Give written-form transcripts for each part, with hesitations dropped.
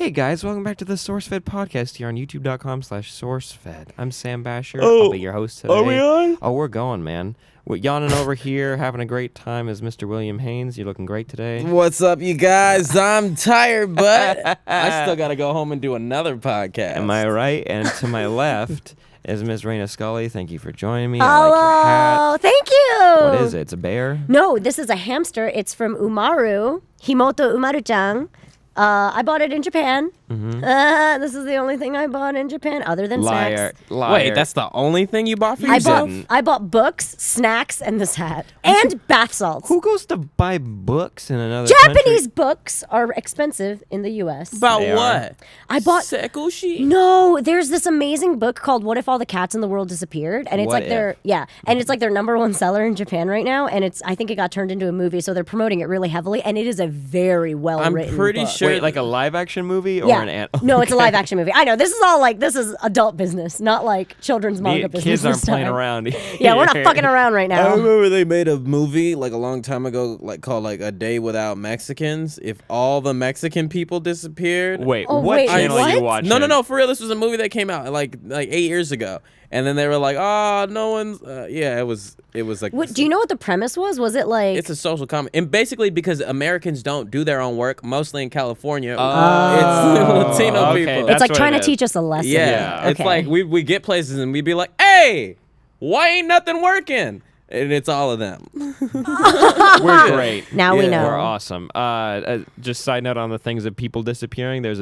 Hey guys, welcome back to the SourceFed podcast here on youtube.com/SourceFed. I'm Sam Basher. Oh, I'll be your host today. are we on? Oh, we're going, man. We're yawning over here, having a great time is Mr. William Haynes. You're looking great today. What's up, you guys? I'm tired, but I still got to go home and do another podcast. Am I right? And to my left is Miss Reina Scully. Thank you for joining me. Hello. I like your hat. Thank you. What is it? It's a bear? No, this is a hamster. It's from Umaru, Himoto Umaru-chan. I bought it in Japan. This is the only thing I bought in Japan other than snacks. Liar. Wait, that's the only thing you bought for yourself? I bought books, snacks, and this hat. And bath salts. Who goes to buy books in another Japanese country? books are expensive in the U.S. About They what? I bought... Sekushi? No, there's this amazing book called "What If All the Cats in the World Disappeared," and it's What like their and it's like their #1 seller in Japan right now, and I think it got turned into a movie, so they're promoting it really heavily, and it is a very well written. I'm pretty book. sure. Wait, like a live action movie or Yeah. an an? No, it's a live action movie. I know this is adult business, not like children's manga business. Kids aren't this playing time. around. Yeah, we're not fucking around right I now. remember they made a movie like a long time ago, like called like A Day Without Mexicans. If all the Mexican people disappeared. Wait, Oh, what wait, channel are you what? watching? No, for real. This was a movie that came out like 8 years ago, and then they were like, "Oh, no one's." Yeah, it was like. What, do you know what the premise was? Was it like It's a social comedy, and basically because Americans don't do their own work, mostly in California, Oh, it's Latino okay, people. that's it's like what trying it to is. teach us a lesson? Yeah, it's Okay. like we get places and we'd be like, "Hey, why ain't nothing working?" And it's all of them. We're great. Now we Yeah. know. We're awesome. Just side note on the things of people disappearing. There's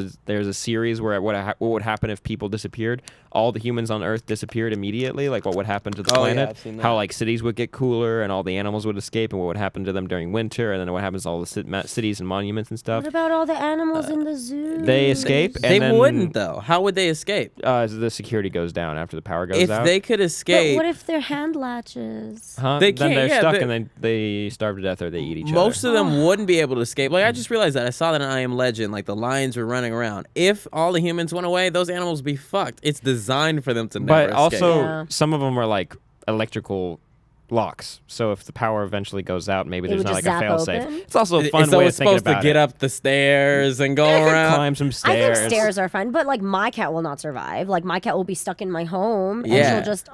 a series where what would happen if people disappeared? All the humans on Earth disappeared immediately. Like what would happen to the Oh, yeah, planet? I've seen that. How like cities would get cooler and all the animals would escape, and what would happen to them during winter, and then what happens to all the cities and monuments and stuff. What about all the animals in the zoo? They escape. And They then, wouldn't though. How would they escape? The security goes down after the power goes If out. they could But escape, what if they're hand latches? Huh? They then can't- they're yeah, stuck they- and then they starve to death or they eat each most other. of them wouldn't be able to escape. Like I just realized that I saw that in I Am Legend. Like the lions were running around. If all the humans went away, those animals would be fucked. It's designed for them to never But escape. also, Yeah. some of them are like electrical locks. So if the power eventually goes out, maybe It there's would not like just a zap fail-safe. open? It's also a fun so way it's of thinking supposed to about get it. up the stairs and go It could around. climb some I stairs. think stairs are fine, but like my cat will not survive. Like my cat will be stuck in my home, and Yeah. she'll just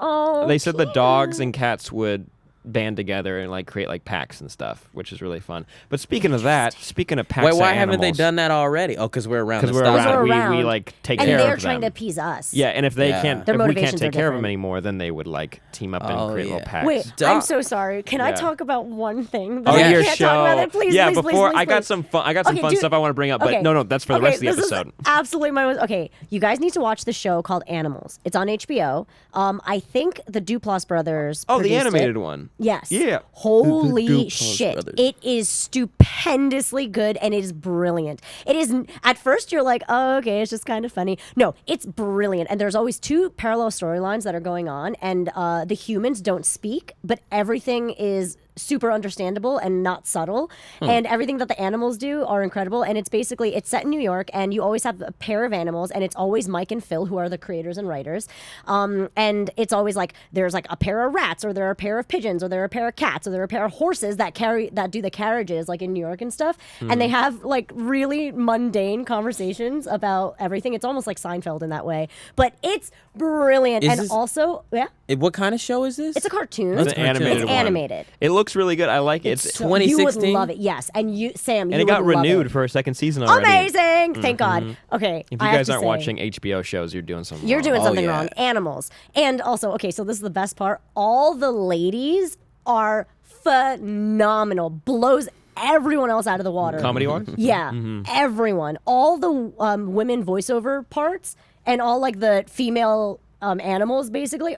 They said the dogs and cats would band together and like create like packs and stuff, which is really fun. But speaking of that, speaking of packs Wait, why of haven't they animals, done that already? Oh, because we're around. Because the we're stop around, sign. we around. like take and care they're of trying them. to appease us. Yeah, and if they Yeah. can't, Their if we can't motivations take are care of them different. anymore, then they would like team up and Oh, create yeah. little packs. Wait, I'm so sorry. Can I Yeah. talk about one thing? Oh, Yeah. your I can't show. talk about it. Please, yeah, please, before please, I got please. some fun. I got some Okay, fun do- stuff I want to bring up, Okay. but no, that's for the rest of the this is episode. absolutely my. Okay, you guys need to watch the show called Animals. It's on HBO. I think the Duplass brothers. Oh, the produced animated it. one. Yes. Yeah. Holy Duplass shit. brothers. It is stupendously good and it is brilliant. It is, at first you're like, oh, okay, it's just kind of funny. No, it's brilliant. And there's always two parallel storylines that are going on, and the humans don't speak, but everything is super understandable and not subtle. And everything that the animals do are incredible. And it's set in New York, and you always have a pair of animals, and it's always Mike and Phil, who are the creators and writers. And it's always like there's like a pair of rats, or there are a pair of pigeons, or there are a pair of cats, or there are a pair of horses that do the carriages like in New York and stuff. And they have like really mundane conversations about everything. It's almost like Seinfeld in that way, but it's brilliant. Is And this- also, yeah, What kind of show is this? it's a cartoon. It's an animated It's one. animated. It looks really good. I like it. It's So- You would 2016? love it, yes. And you, Sam, and you it got would love renewed it. for a second season already. Amazing! Thank God. Okay, If I you have guys to aren't say, watching HBO shows, you're doing something you're wrong. doing Oh, something yeah. wrong. Animals. And also, okay, so this is the best part. All the ladies are phenomenal. Blows everyone else out of the water. Comedy-wise? Yeah, everyone. All the women voiceover parts and all like the female animals basically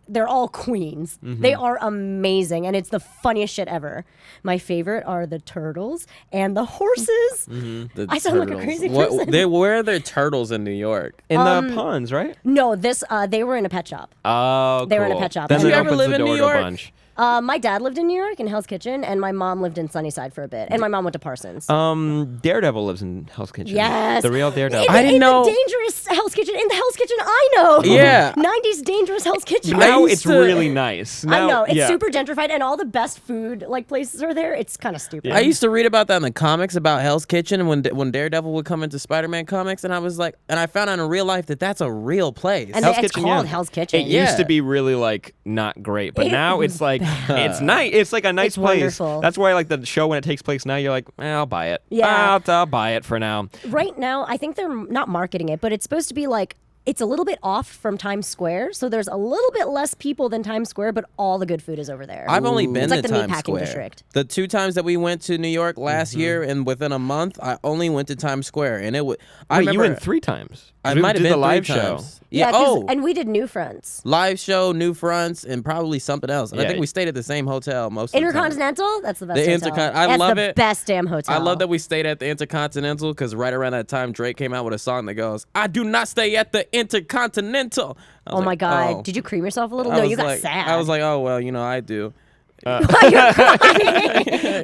they're all queens. They are amazing, and it's the funniest shit ever. My favorite are the turtles and the horses. The I sound like a turtles. crazy What- person. where are there turtles in New York? In the ponds, right? No, they were in a pet shop. Oh, They were in a cool. pet shop. Then Did it you ever opens live the in door New to a York? bunch. My dad lived in New York in Hell's Kitchen, and my mom lived in Sunnyside for a bit, and my mom went to Parsons. Daredevil lives in Hell's Kitchen. Yes. The real Daredevil. I didn't know- The dangerous Hell's Kitchen Kitchen in the Hell's Kitchen I know. Yeah. 90s dangerous Hell's Kitchen. Now used it's to- really nice. I Now- know it's yeah. super gentrified, and all the best food like places are there. It's kind of stupid. I used to read about that in the comics about Hell's Kitchen when Daredevil would come into Spider-Man comics, and I was like, and I found out in real life that that's a real place. and Hell's it's Kitchen, called yeah. Hell's Kitchen. It used to Yeah. be really like not great, but It now was it's like it's nice. It's like a nice It's place. wonderful. That's why like the show when it takes place now, you're like, I'll buy it. Yeah. I'll buy it for now. Right now, I think they're not marketing it, but it's supposed to be like it's a little bit off from Times Square, so there's a little bit less people than Times Square, but all the good food is over there. I've only been It's like to the Times meatpacking Square. district. The 2 times that we went to New York last year, and within a month, I only went to Times Square, and it would. I Wait, remember you went 3 times. I We might have did been the live 3 show. times. Yeah, Yeah. Oh, and we did New Fronts. live show, New Fronts, and probably something else. And I Yeah. think we stayed at the same hotel most of the time. Intercontinental? That's the best The hotel. Intercon- I That's love the it. best damn hotel. I love that we stayed at the Intercontinental because right around that time Drake came out with a song that goes, "I do not stay at the Intercontinental." I was Oh my like, God. oh. Did you cream yourself a little? I No, was you got like, sad. I was like, oh well, I do.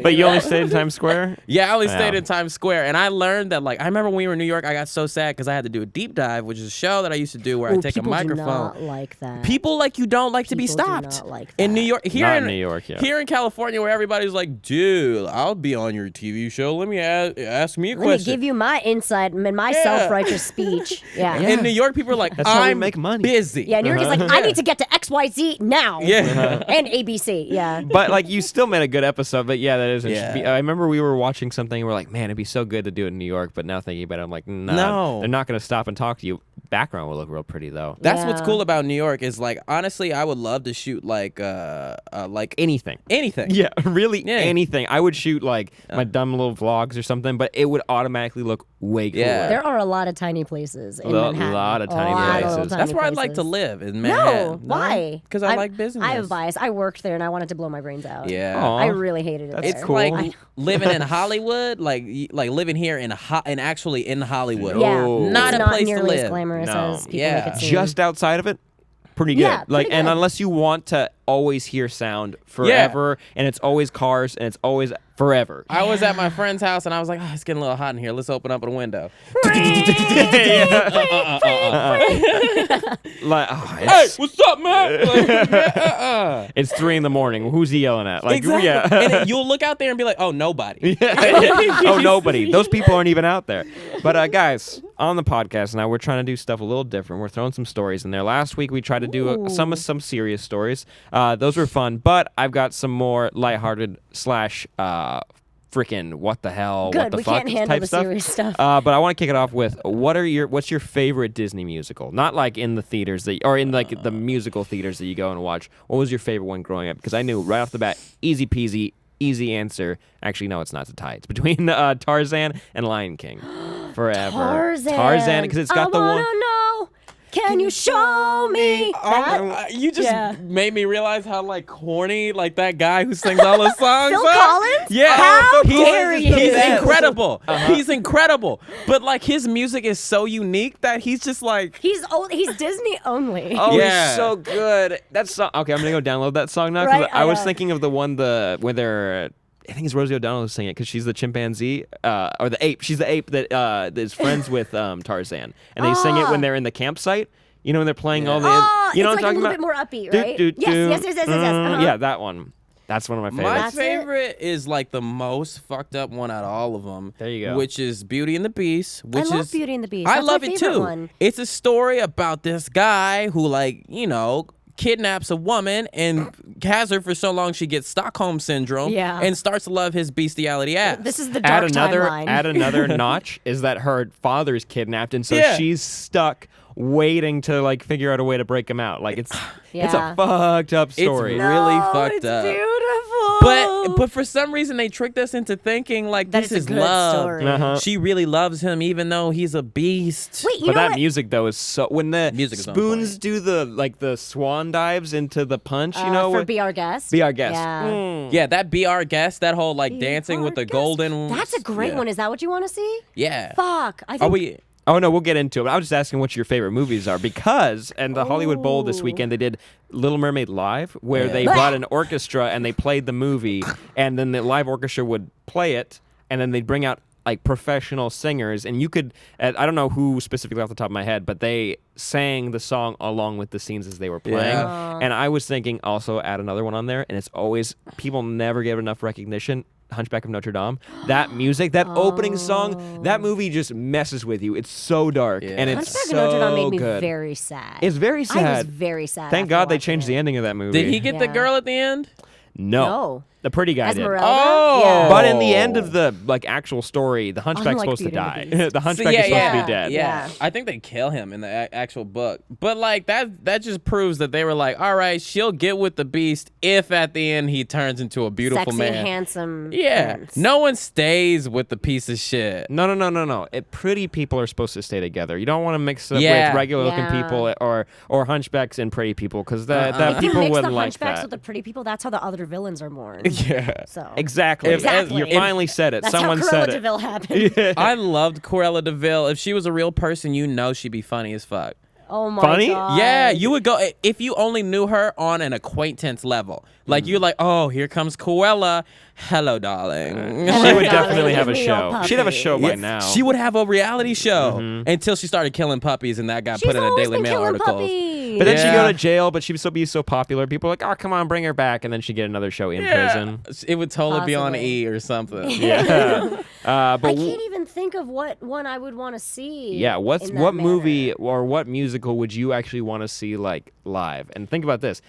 But you only stayed in Times Square? Yeah, I only stayed Yeah. in Times Square, and I learned that I remember when we were in New York, I got so sad because I had to do a deep dive, which is a show that I used to do where I Ooh, take a people microphone. do not like that. People like you don't like to be People do stopped. not like In that. New York, here Not in in New York, yeah. Here in California, where everybody's like, "Dude, I'll be on your TV show. Let me ask me a Let me question." give you my insight and my Yeah. self-righteous speech. Yeah. In New York, people are like, That's how we "I'm make money." busy." Yeah, New York is like, I need to get to XYZ now. Yeah. And ABC. Yeah. But like you still made a good episode. But yeah, that is interesting. Yeah. I remember we were watching something. And we're like, man, it'd be so good to do it in New York. But now thinking about it, I'm like, nah, No. they're not gonna stop and talk to you. Background will look real pretty though. That's what's Yeah. cool about New York is honestly, I would love to shoot like Anything. anything. Yeah, really Yeah. anything. I would shoot like my dumb little vlogs or something, but it would automatically look way cooler. Yeah. There are a lot of tiny places in Lo- Manhattan. lot of tiny A lot of places. little That's tiny where I'd like to places. live in Manhattan. No, why? Because I like business. I have a bias. I worked there and I wanted to blow my brains out. Yeah. Aw. I really hated it That's there. It's cool. like living in Hollywood, like living here and actually in Hollywood. Yeah, Oh. Not it's a place to nearly as live. glamorous No. as people Yeah. make it seem. Just outside of it, pretty good. Yeah, like, pretty and good. unless you want to always hear sound forever, and it's always cars, and it's always forever. I was at my friend's house and I was like, oh, it's getting a little hot in here. Let's open up a window. Like, Hey, it's, what's up, man? Like, it's 3 a.m. Who's he yelling at? Like, exactly. yeah. And then you'll look out there and be like, oh, nobody. Oh, nobody. Those people aren't even out there. But guys, on the podcast now, we're trying to do stuff a little different. We're throwing some stories in there. Last week we tried to do some serious stories. Those were fun, but I've got some more lighthearted / freaking what the hell, what Good. the We fuck can't handle type the stuff. serious stuff. But I want to kick it off with what's your favorite Disney musical? Not like in the theaters or in like the musical theaters that you go and watch. What was your favorite one growing up? Because I knew right off the bat, easy peasy. Easy answer. Actually, no, it's not. It's a tie. It's between Tarzan and Lion King. Forever. Tarzan. because it's got the I one. wanna know. Can you show me? that? You just Yeah. made me realize how corny that guy who sings all the songs. Phil are. Collins? Yeah, How he's, dare you? he's Yes. incredible. He's incredible. But his music is so unique that he's just He's Disney only. Oh, Yeah. he's so good. That song. Okay, I'm gonna go download that song now. 'Cause Right, I I was know. thinking of the one where they're. I think it's Rosie O'Donnell who's singing it because she's the chimpanzee or the ape. She's the ape that is friends with Tarzan, and they sing it when they're in the campsite. You know when they're playing all the. Oh, You know it's what I'm like talking a little about? bit more upbeat, right? Do, do, do. Yes. Uh-huh. Yeah, that one. That's one of my My favorites. That's it? favorite is the most fucked up one out of all of them. There you go. Which is Beauty and the Beast. Which I love is Beauty and the Beast. I That's love my it favorite too. one. It's a story about this guy who kidnaps a woman and has her for so long she gets Stockholm syndrome Yeah. and starts to love his bestiality ass. This is the dark timeline. Add another notch is that her father's kidnapped, and so Yeah. she's stuck waiting to figure out a way to break him out. It's a Yeah. fucked up story. It's really No, fucked it's up. beautiful. But for some reason they tricked us into thinking That this it's a is good love. story. Uh-huh. She really loves him even though he's a beast. Wait, you But know that what? music though is so when the Music is on spoons point. do the swan dives into the punch, For where- Be Our Guest. Be Our Guest. Yeah. Mm. Yeah, that Be Our Guest, that whole dancing Be with Our the Guest. golden. That's a great yeah. one. Is that what you want to see? Yeah. Fuck. I think. Are we? Oh no, we'll get into it. But I was just asking what your favorite movies are because and the Hollywood Bowl this weekend they did Little Mermaid Live where Yeah. they brought an orchestra and they played the movie and then the live orchestra would play it and then they'd bring out like professional singers, and you could I don't know who specifically off the top of my head, but they sang the song along with the scenes as they were playing. Yeah. And I was thinking also add another one on there, and it's always people never give enough recognition. Hunchback of Notre Dame. That music, that opening song, that movie just messes with you. It's so dark and it's Hunchback so of Notre Dame made me good. very sad. It's very sad. I was very sad. Thank after God they watching changed it. the ending of that movie. Did he get the Yeah. girl at the end? No. The pretty guy did. Esmeralda? Oh. Yeah. But in the end of the actual story, the Hunchback's Unlike supposed to Beauty and die. the Beast. The Hunchback is supposed to be dead. Yeah. I think they kill him in the actual book. But like that just proves that they were like, all right, she'll get with the Beast if at the end he turns into a beautiful Sexy, man. handsome. Yeah. prince. No one stays with the piece of shit. No. Pretty people are supposed to stay together. You don't want to mix up Yeah. with regular looking Yeah. people or hunchbacks and pretty people because that If you people mix the wouldn't like hunchbacks that. with the pretty people, that's how the other villains are born. Yeah. So Exactly. Exactly. You finally said it. that's Someone how Cruella said de it. Vil happened. I loved Cruella de Vil. If she was a real person, you know she'd be funny as fuck. Oh my Funny? god. Yeah, you would go if you only knew her on an acquaintance level. Like you're like, oh, here comes Cruella. Hello, darling. She would definitely have a Give me your show. She'd have a puppy. show by Yeah, now. She would have a reality show until she started killing puppies, and that got She's put in a always Daily been Mail killing article. puppies. But then she'd Yeah. go to jail, but she'd still be so popular. People are like, oh, come on, bring her back. And then she'd get another show in prison. It would totally be on Possibly. E or something. Yeah. I But can't even think of what one I would want to see. yeah, in that what movie manner. or what musical would you actually want to see like live? And think about this.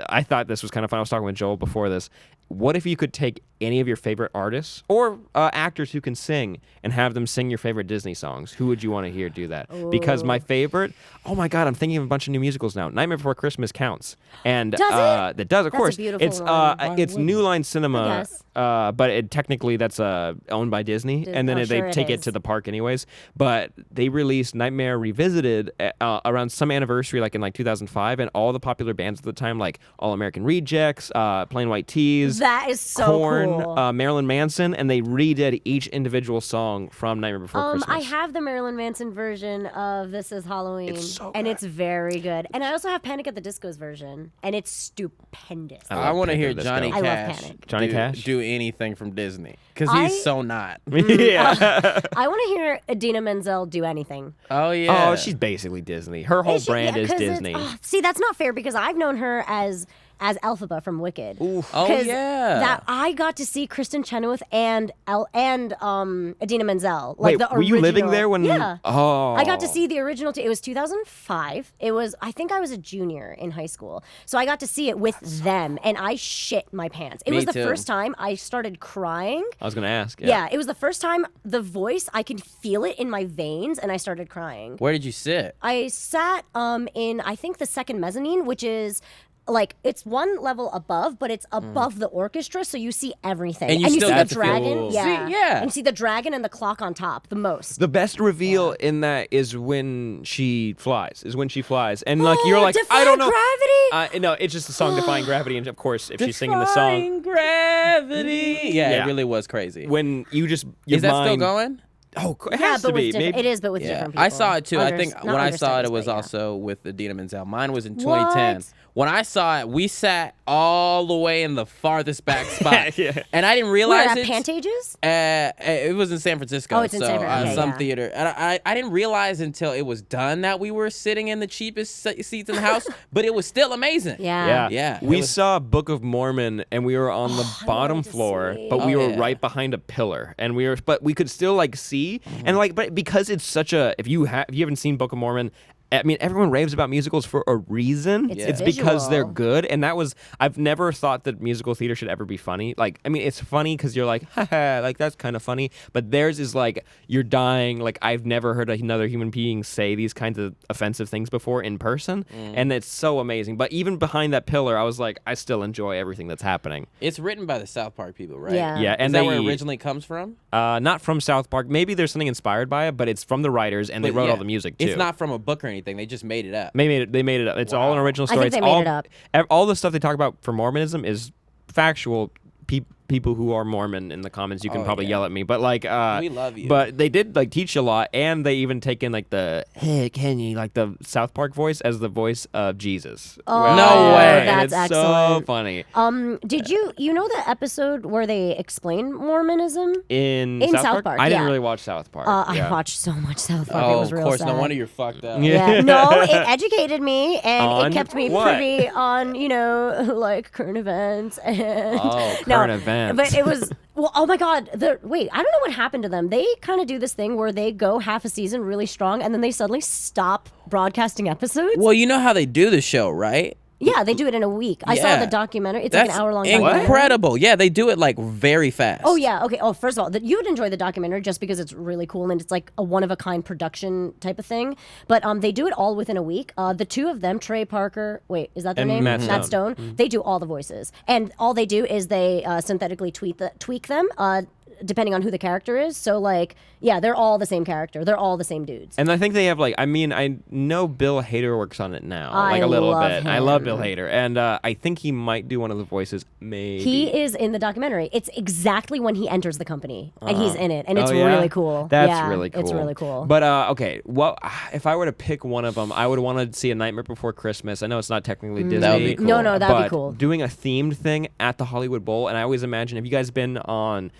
I thought this was kind of fun. I was talking with Joel before this. What if you could take any of your favorite artists or actors who can sing and have them sing your favorite Disney songs? Who would you want to hear do that? Because my favorite, oh my God, I'm thinking of a bunch of new musicals now. Nightmare Before Christmas counts, and Does it? that does, of That's a course. beautiful It's one. Why it's wouldn't New it? Line Cinema, guess. but technically that's owned by Disney, and then Oh, they sure it take it is. to the park anyways. But they released Nightmare Revisited around some anniversary, like in 2005, and all the popular bands at the time, like All American Rejects, Plain White Tees, That is so Korn, cool. Marilyn Manson, and they redid each individual song from Nightmare Before Christmas. I have the Marilyn Manson version of This Is Halloween, It's so and good. it's very good. And I also have Panic at the Disco's version, and it's stupendous. I want to Panic hear at the Disco. Johnny I love Cash. Panic. Johnny do, Cash? do anything from Disney because I- he's so not. yeah. I want to hear Idina Menzel do anything. Oh yeah. Oh, she's basically Disney. Her whole Is she? brand Yeah, is 'cause it's- Disney. see, that's not fair because I've known her as Elphaba from Wicked. Oh 'Cause yeah. That I got to see Kristen Chenoweth and Idina Menzel. Like Wait, the were you living original- there when? Yeah. Oh. I got to see the original. It was 2005. I think I was a junior in high school, so I got to see it with them, and I shit my pants. It Me was the too. first time I started crying. I was gonna ask. Yeah, it was the first time the voice I could feel it in my veins, and I started crying. Where did you sit? I sat in I think the second mezzanine, which is like it's one level above, but it's above the orchestra, so you see everything. And you still see get the to feel- dragon, See, yeah, yeah. and you see the dragon and the clock on top the most. The best reveal in that is when she flies. And like you're like, Defying I don't know. Gravity? No, it's just the song "Defying Gravity," and of course, if she's singing the Defying song, gravity. Yeah, Yeah. it really was crazy. when you just your Is that mind, still going? Oh, it Yeah, has but to be. with different, Maybe it is, but with Yeah, different people. I saw it too. I think Not when I saw it, understudies, it was but yeah. also with Idina Menzel. Mine was in 2010. What? When I saw it, we sat all the way in the farthest back spot, Yeah. and I didn't Where, realize at it. Pantages? It was in San Francisco. Oh, it's in so, San Fran. Okay, some yeah. theater. And I didn't realize until it was done that we were sitting in the cheapest seats in the house, but it was still amazing. Yeah. Yeah, it We was- saw Book of Mormon, and we were on the bottom wanted to floor, see. but we Oh, were yeah. right behind a pillar, and but we could still like see, Mm-hmm. and like, but because it's such a, if you haven't seen Book of Mormon. I mean, everyone raves about musicals for a reason. It's because they're visual. good, and I've never thought that musical theater should ever be funny. Like, I mean, it's funny because you're like, haha, like that's kind of funny. But theirs is like you're dying. Like I've never heard another human being say these kinds of offensive things before in person, and it's so amazing. But even behind that pillar, I was like, I still enjoy everything that's happening. It's written by the South Park people, right? Yeah. Yeah, Is and that they where it originally comes from? not from South Park. Maybe there's something inspired by it, but it's from the writers, and they But wrote yeah, all the music too. It's not from a book or anything. They just made it up. They made it up. It's all an original I story. think It's they made all, it up. All the stuff they talk about for Mormonism is factual people who are Mormon in the comments, you can probably yeah. yell at me, but like We love you. But they did like teach a lot, and they even take in like the "Hey Kenny," like the South Park voice as the voice of Jesus. Oh, No way. And that's it's so excellent. funny. Did you know the episode where they explain Mormonism? In South Park, I didn't yeah. really watch South Park. I watched so much South Park. It Oh, was of real course. sad. No wonder you're fucked up. Yeah, no, it educated me and On it kept me what? privy on, like current events and Oh, no, current events. But it was well, oh my God, wait, I don't know what happened to them. They kind of do this thing where they go half a season really strong and then they suddenly stop broadcasting episodes. Well, you know how they do the show, right? Yeah, they do it in a week. I saw Yeah. the documentary. It's That's like an hour-long documentary. incredible. Yeah, they do it like very fast. Oh yeah, okay. Oh, first of all, you would enjoy the documentary just because it's really cool and it's like a one-of-a-kind production type of thing. But they do it all within a week. The two of them, Trey Parker, wait, is that their And name? Matt Stone. They do all the voices, and all they do is they synthetically tweak them. Depending on who the character is. So, like, yeah, they're all the same character. They're all the same dudes. And I think they have like, I mean, I know Bill Hader works on it now, I like a little love bit. I love him. Bill Hader, and I think he might do one of the voices. Maybe He is in the documentary. It's exactly when he enters the company, and he's in it, and it's Oh, yeah? really cool. That's Yeah, really cool. It's really cool. But okay, well, if I were to pick one of them, I would want to see A Nightmare Before Christmas. I know it's not technically Disney. That would be cool. No, that'd be but cool. Doing a themed thing at the Hollywood Bowl, and I always imagine, have you guys been on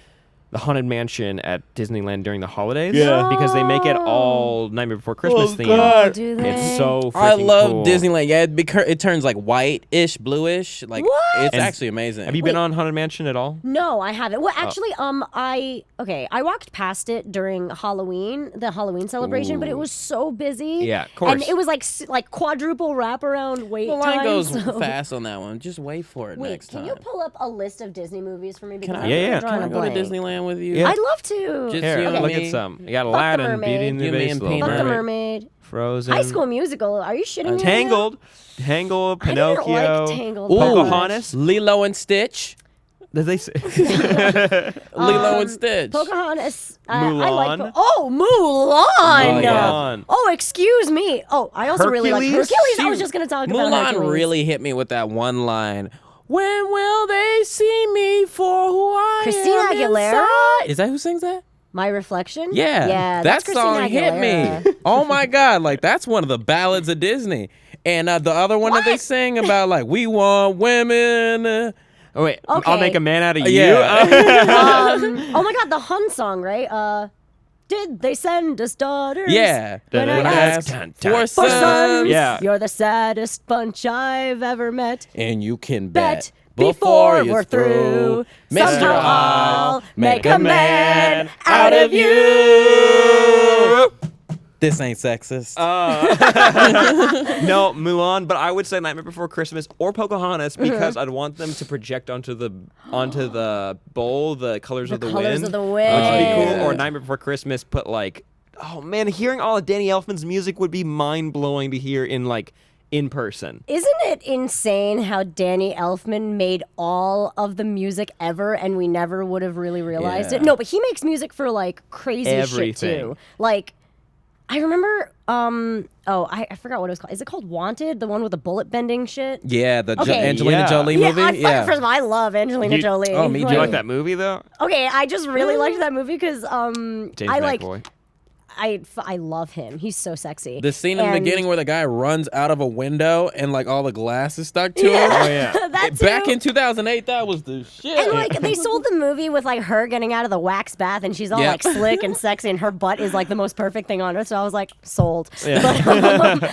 the Haunted Mansion at Disneyland during the holidays? Yeah. Because they make it all Nightmare Before Christmas themed. Oh, do they? It's so freaking I love cool. Disneyland. Yeah, it turns like white-ish, bluish. Like What? it's And actually amazing. Have you been on Haunted Mansion at all? No, I haven't. Well, actually, I walked past it during Halloween, the Halloween celebration, but it was so busy. Yeah, of course. And it was like quadruple wraparound wait The line time. goes so- fast on that one. Just wait for it Wait, next can time. you pull up a list of Disney movies for me? Because Can I'm I? Yeah. drawing Can I a go to blank. Disneyland with you? Yeah. I'd love to. Just Here, you and look me. at some. You got the Aladdin, Mermaid. Beauty and the You, me, Beast, and Little Peanut. Fuck the Mermaid, Mermaid. Frozen, High School Musical. Are you shitting me? Tangled, I didn't like Pinocchio, Tangled Ooh. that much. Pocahontas. Lilo and Stitch. Did they say? Lilo and Stitch. Pocahontas. I like. Mulan? Mulan. Mulan. Oh, excuse me. Oh, I also really like Hercules? Hercules. I was just gonna talk about Mulan Hercules. really hit me with that one line. When will they see me for who I Christina am Aguilera? inside? Is that who sings that? My Reflection? Yeah. Yeah, That that's Christina song hit Aguilera. me. Oh my God. Like, that's one of the ballads of Disney. And the other one that they What? sing about, like, we want women. Oh wait, I'll Okay. make a man out of you. Yeah. Oh my God, the Hun song, right? Did they send us daughters? Yeah. When I When I asked asked for for for sons. sons, Yeah. you're the saddest bunch I've ever met. And you can Bet bet before you're we're through, Mr. somehow I'll I'll make a man out of you. This ain't sexist. No, Mulan, but I would say Nightmare Before Christmas or Pocahontas because I'd want them to project onto the bowl the colors of the colors wind. of the Which would be wind. cool. Or Nightmare Before Christmas, put like, oh man, hearing all of Danny Elfman's music would be mind blowing to hear in person. Isn't it insane how Danny Elfman made all of the music ever and we never would have really realized it? Yeah. No, but he makes music for like crazy shit Everything. too. Like, I remember, I forgot what it was called. Is it called Wanted? The one with the bullet bending shit? Yeah, the Okay. Angelina Yeah. Jolie Yeah, movie. first of all, I love Angelina Jolie. Oh, me Do too. you like that movie though? Okay, I just really liked that movie because James I like McAvoy. I love him. He's so sexy. The scene in the And- beginning where the guy runs out of a window and like all the glass is stuck to Yeah. him. Oh yeah. that Back too. in 2008, that was the shit. And like they sold the movie with like her getting out of the wax bath and she's all Yep. like slick and sexy and her butt is like the most perfect thing on earth. So I was like sold. Yeah.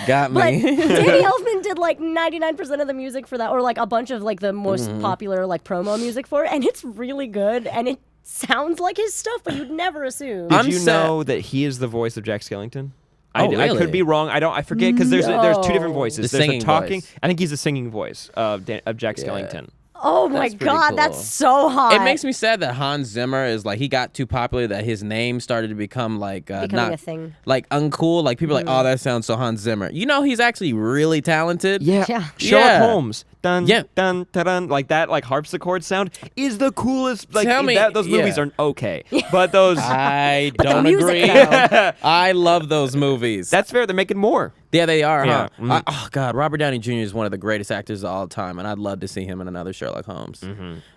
Got But me. Danny Elfman did like 99% of the music for that, or like a bunch of like the most popular like promo music for it, and it's really good and it sounds like his stuff, but you'd never assume. Did I'm you sad- know that he is the voice of Jack Skellington? Oh, I really? could be wrong. I forget because there's two different No. voices. The There's singing a talking. voice. I think he's the singing voice of Jack Skellington. Oh my That's pretty god, cool. that's so hot. It makes me sad that Hans Zimmer is like he got too popular that his name started to become like Becoming not a thing. like uncool. Like people are like, oh, that sounds so Hans Zimmer. You know, he's actually really talented. Yeah. Yeah. Sherlock Yeah. Holmes. Dun, Yeah. dun, dun, like that, like harpsichord sound is the coolest. Like Tell me- those movies yeah. are okay, but those I But the don't music, agree. though. I love those movies. that's fair. They're making more. Yeah, they are, Yeah. huh? Oh, God. Robert Downey Jr. is one of the greatest actors of all time, and I'd love to see him in another Sherlock Holmes.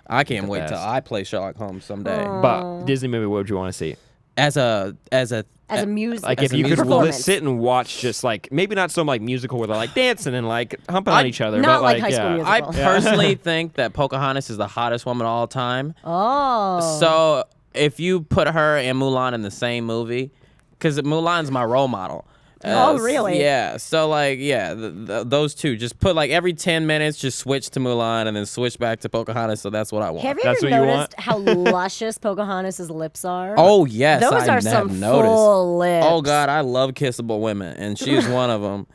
I can't wait till best. I play Sherlock Holmes someday. But Disney movie, what would you want to see? As a As a music, Like As if a you could performance. sit and watch, just like maybe not some like musical where they're like dancing and like humping on each other, not but like High School yeah. Musical. I personally think that Pocahontas is the hottest woman of all time. Oh. So if you put her and Mulan in the same movie, because Mulan's my role model. Oh, really? Yeah. So, like, yeah, those two. Just put, like, every 10 minutes, just switch to Mulan and then switch back to Pocahontas. So that's what I want. Have you That's ever what you noticed how luscious Pocahontas' lips are? Oh, yes. Those I are have some noticed. full lips. Oh, God. I love kissable women, and she's one of them.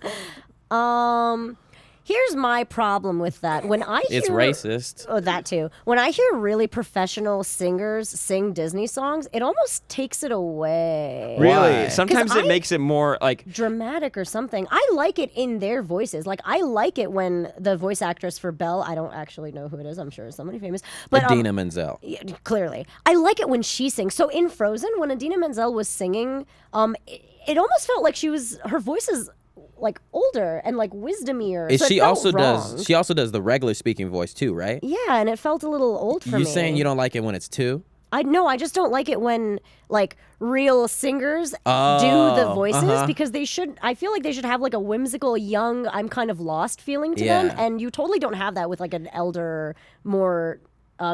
Here's my problem with that. When I hear It's racist. Oh, that too. When I hear really professional singers sing Disney songs, it almost takes it away. Really? Why? Sometimes 'Cause it makes it more like Dramatic or something. I like it in their voices. Like I like it when the voice actress for Belle, I don't actually know who it is. I'm sure it's somebody famous. But Idina Menzel. yeah, clearly, I like it when she sings. So in Frozen, when Idina Menzel was singing, it almost felt like her voice is like older and like wisdomier. So it She felt also wrong. does. She also does the regular speaking voice too, right? Yeah, and it felt a little old for me. You saying you don't like it when it's two? I just don't like it when like real singers do the voices because they should. I feel like they should have like a whimsical, young, I'm kind of lost feeling to them, Yeah. and you totally don't have that with like an elder, more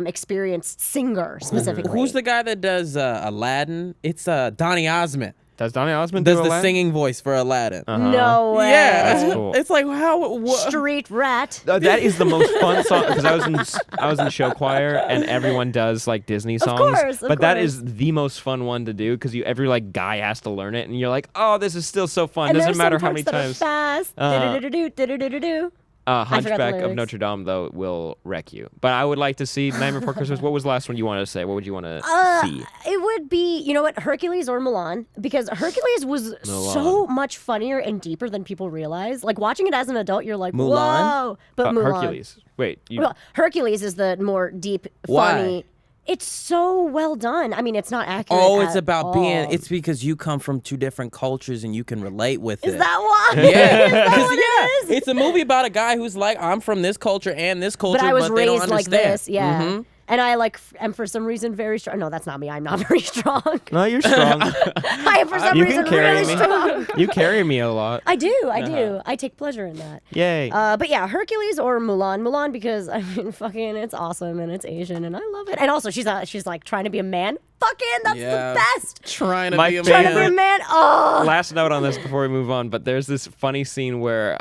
experienced singer specifically. Who's the guy that does Aladdin? It's Donny Osmond. does Donny Osmond Does do the Aladdin? singing voice for Aladdin. No way. Yeah, That's cool. It's like how Street rat. That is the most fun song because I was in show choir and everyone does like Disney songs. course, of but that course. is the most fun one to do because every like guy has to learn it and you're like, oh, this is still so fun. And Doesn't there's matter some how many parts that times. are fast. Do-do-do-do, do-do-do-do-do. forgot the Hunchback of lyrics. Notre Dame though will wreck you. But I would like to see Nightmare Before Christmas. What was the last one you wanted to say? What would you want to see? It would be, you know what, Hercules or Milan, because Hercules was so much funnier and deeper than people realize. Like watching it as an adult, you're like, Mulan? whoa. But Mulan. Hercules. Wait, you, Well, Hercules is the more deep, Why? funny. It's so well done. I mean, it's not accurate. Oh, it's at about all. being. It's because you come from two different cultures and you can relate with it. Is that why? Yeah, Is that 'Cause, what yeah, it is? it's a movie about a guy who's like, I'm from this culture and this culture, But I was they don't raised like understand. this, yeah. Mhm. And I like, am for some reason very strong. No, that's not me. I'm not very strong. no, you're strong. I am for some You reason can carry really me. strong. You carry me a lot. I do. I take pleasure in that. Yay. But yeah, Hercules or Mulan. Mulan because I mean, fucking, it's awesome and it's Asian and I love it. And also, she's like trying to be a man. Fucking, that's Yeah. the best. Trying to My be a Trying to be a man. man. Oh, Last note on this before we move on, but there's this funny scene where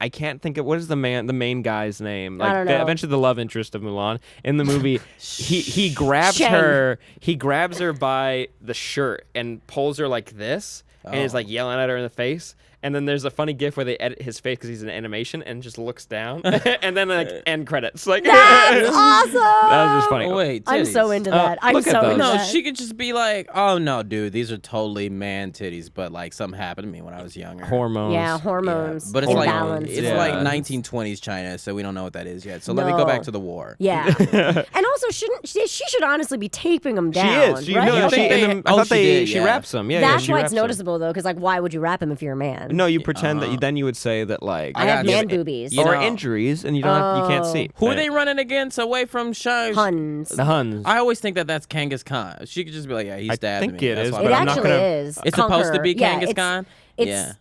I can't think of what is the main guy's name. Like I don't know. eventually the love interest of Milan in the movie. he grabs Shang. her. He grabs her by the shirt and pulls her like this, and is like yelling at her in the face. And then there's a funny gif where they edit his face because he's an animation and just looks down, and then like end credits. Like that's awesome. that was just funny. Oh, wait, I'm so titties. into that. I'm look at so those. into No, that. she could just be like, oh no, dude, these are totally man titties, but like something happened to me when I was younger. Hormones. Yeah, Yeah, hormones. but it's like imbalance. it's Yeah. like 1920s China, so we don't know what that is yet. So let me go back No. to the war. Yeah. And also, she should honestly be taping them She down. is. She, right? no, Okay. she, They- in the, I oh, thought she they did, she yeah. raps them. Yeah, That's yeah, she why raps it's them. noticeable though, because like, why would you rap him if you're a man? No, you pretend that then you would say that like I have got man you. boobies. You or know- injuries and you don't you can't see. Who are Right. they running against away from Shang? Huns. The Huns. I always think that that's Kangas Khan. She could just be like, yeah, he I stabbed think me. it That's is, why It but I'm I'm not actually gonna- is. It's supposed to Conqueror. be Yeah, Kangas Khan? It's, Yeah.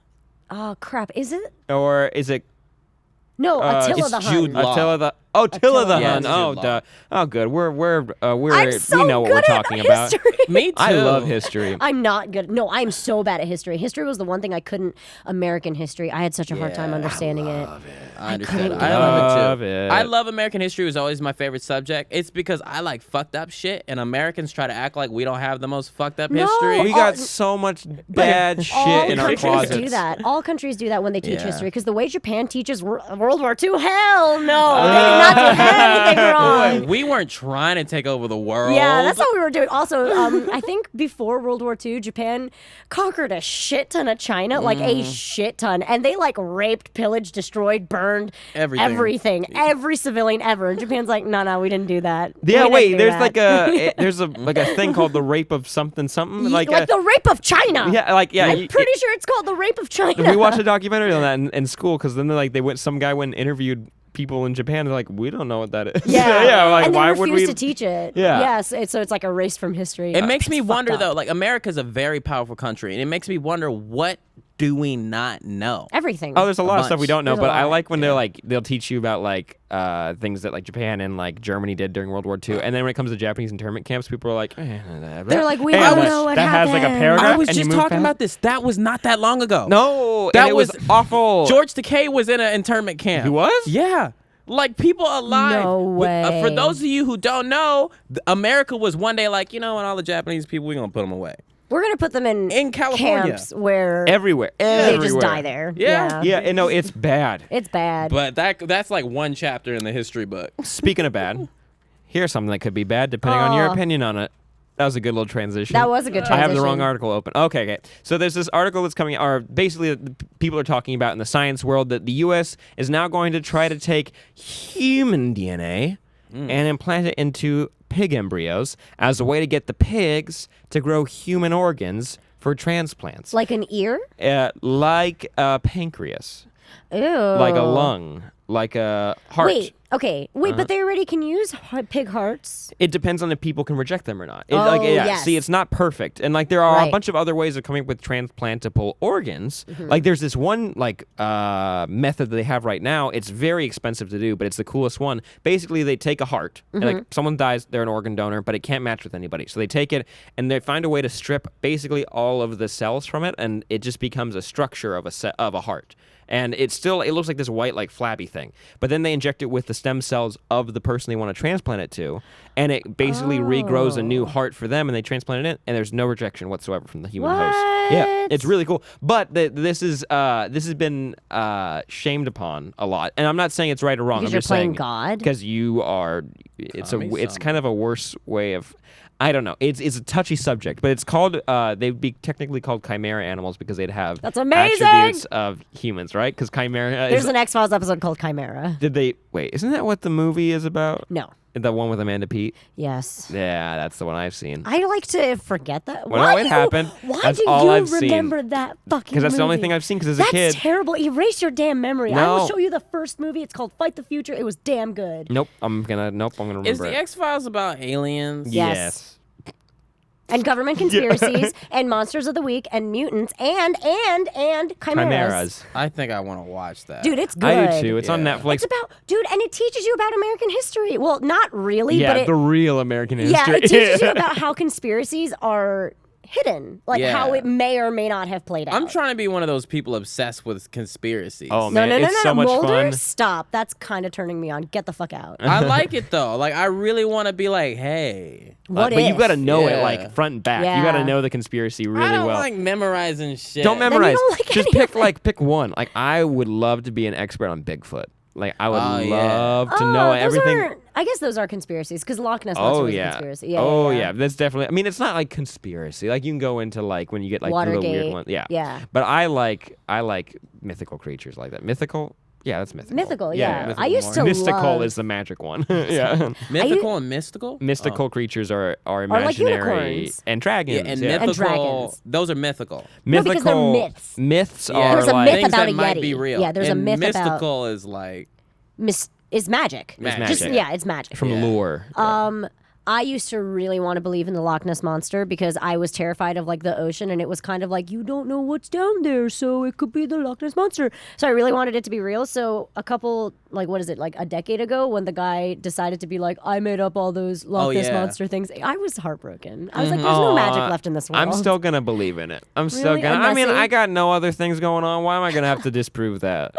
Oh crap! Is it? Or is it No, Attila it's the Jude Hun. Law. Attila the Attila the Yeah, Hun? it's Oh, Jude Law. duh. Oh, good. We're I'm so we know what good we're at talking about. history. Me too. I love history. I'm not good. No, I'm so bad at history. History was the one thing I couldn't. American history. I had such a hard time Yeah, I understanding it. I understand. couldn't I do love it it. too. I love American history. It was always my favorite subject. It's because I like fucked up shit, and Americans try to act like we don't have the most fucked up No, history. We got so much bad All shit in our countries closets. do that. All countries do that when they teach Yeah. history because the way Japan teaches, we're World War II. Hell no. They did not do anything wrong. We weren't trying to take over the world. Yeah, that's what we were doing. Also, I think before World War II, Japan conquered a shit ton of China, like a shit ton. And they like raped, pillaged, destroyed, burned everything. Every civilian ever. And Japan's like, no, we didn't do that. Yeah, We didn't do there's that. there's a thing called the rape of something, like the rape of China. Yeah, I'm pretty sure it's called the rape of China. We watched a documentary on that in school because then some guy went and interviewed people in Japan. They're like, we don't know what that is. Yeah, like and they why refuse would we to teach it. Yeah. Yes, so it's like erased from history. It makes me It's wonder fucked up. though, like America's a very powerful country, and it makes me wonder, what do we not know? Everything. Oh, there's a lot of stuff we bunch. don't know, There's a but I lot. like when they'll teach you about like things that like Japan and like Germany did during World War II, and then when it comes to Japanese internment camps, people are like, They're like, we hey, don't that- know what that has like a happened. paragraph. I was and you just move talking past- about this. That was not that long ago. No, That and it was awful. George Takei was in an internment camp. He was? Yeah. Like, people alive. No way. For those of you who don't know, America was one day like, you know what, all the Japanese people, we're going to put them away. We're gonna put them in California. camps where everywhere. they Everywhere. just die there. Yeah. Yeah, and no, it's bad. It's bad. But that's like one chapter in the history book. Speaking of bad, here's something that could be bad depending on your opinion on it. That was a good little transition. That was a good I have the transition. wrong article open. Okay. So there's this article that's coming, or basically the people are talking about in the science world that the U.S. is now going to try to take human DNA and implant it into pig embryos as a way to get the pigs to grow human organs for transplants. Like an ear? Like a pancreas, Ew. like a lung, like a heart. Wait. Okay. Wait, but they already can use pig hearts. It depends on if people can reject them or not. Yes. See, it's not perfect, and like there are a Right. bunch of other ways of coming up with transplantable organs. Like there's this one method that they have right now. It's very expensive to do, but it's the coolest one. Basically, they take a heart, and like someone dies, they're an organ donor, but it can't match with anybody. So they take it and they find a way to strip basically all of the cells from it, and it just becomes a structure of a heart. And it looks like this white, like flabby thing. But then they inject it with the stem cells of the person they want to transplant it to, and it basically regrows a new heart for them, and they transplant it in, and there's no rejection whatsoever from the human host. Yeah, What? it's really cool. But this has been shamed upon a lot, and I'm not saying it's right or wrong. Because I'm you're just playing saying God? because you are. It's kind of a worse way of. I don't know. It's a touchy subject, but it's called. They'd be technically called chimera animals because they'd have That's amazing! attributes of humans, right? Because chimera. There's an X-Files episode called Chimera. Did they wait? Isn't that what the movie is about? No. The one with Amanda Peet. Yes. Yeah, that's the one I've seen. I like to forget that. Well, Why no, do it you- happened. Why That's do all you I've seen. remember that fucking Because that's the only movie? thing I've seen. Because as a kid, That's terrible. Erase your damn memory. I No. will show you the first movie. It's called Fight the Future. It was damn good. nope, I'm gonna remember Is the it. X-Files about aliens? Yeah. Yes. And government conspiracies and monsters of the week and mutants and chimeras. Chimeras. I think I want to watch that. Dude, it's good. I do too. It's on Yeah. Netflix. It's about, dude, and it teaches you about American history. Well, not really, yeah, but the real American yeah, history. it teaches you about how conspiracies are hidden, like Yeah. how it may or may not have played out. I'm trying to be one of those people obsessed with conspiracies. Oh, No, man, no, no, it's no, so no. much Mulder, fun. stop. That's kind of turning me on. Get the fuck out. I like it though. Like, I really want to be like, hey. What but you if? got to know it Yeah. like front and back. You got to Yeah. know the conspiracy really I don't well. like memorizing shit. Don't you memorize. don't like Just any of pick one. Like I would love to be an expert on Bigfoot. Like I would Oh, yeah. love to know those everything. Are, I guess those are conspiracies because Loch Ness Monster Oh was a yeah. conspiracy. Yeah, oh yeah. That's definitely. I mean, it's not like conspiracy. Like you can go into like when you get like the little weird Watergate. ones. Yeah. Yeah. But I like mythical creatures like that. Mythical. Yeah, that's mythical. Mythical, yeah. Mythical I used to Mystical love is the magic one. yeah. Mythical and mystical? Mystical creatures are like imaginary unicorns. and Yeah, dragons. and yeah. mythical. dragons. Those are mythical. No, because they're Mythical myths. Myths Yeah. are There's a like myth things about that a might Yeti. be real. Yeah, there's a and myth about- mystical is like is magic. Magic. Just, Magic. yeah, it's magic. from Yeah. lore. I used to really want to believe in the Loch Ness Monster because I was terrified of like the ocean, and it was kind of like you don't know what's down there, so it could be the Loch Ness Monster. So I really wanted it to be real. So a couple, like what is it, like a decade ago, when the guy decided to be like, I made up all those Loch Ness yeah. Monster things, I was heartbroken. I was like, there's no magic left in this world. I'm still gonna believe in it. I'm still Really? gonna. I mean, Unless I got no other things going on. Why am I gonna have to disprove that?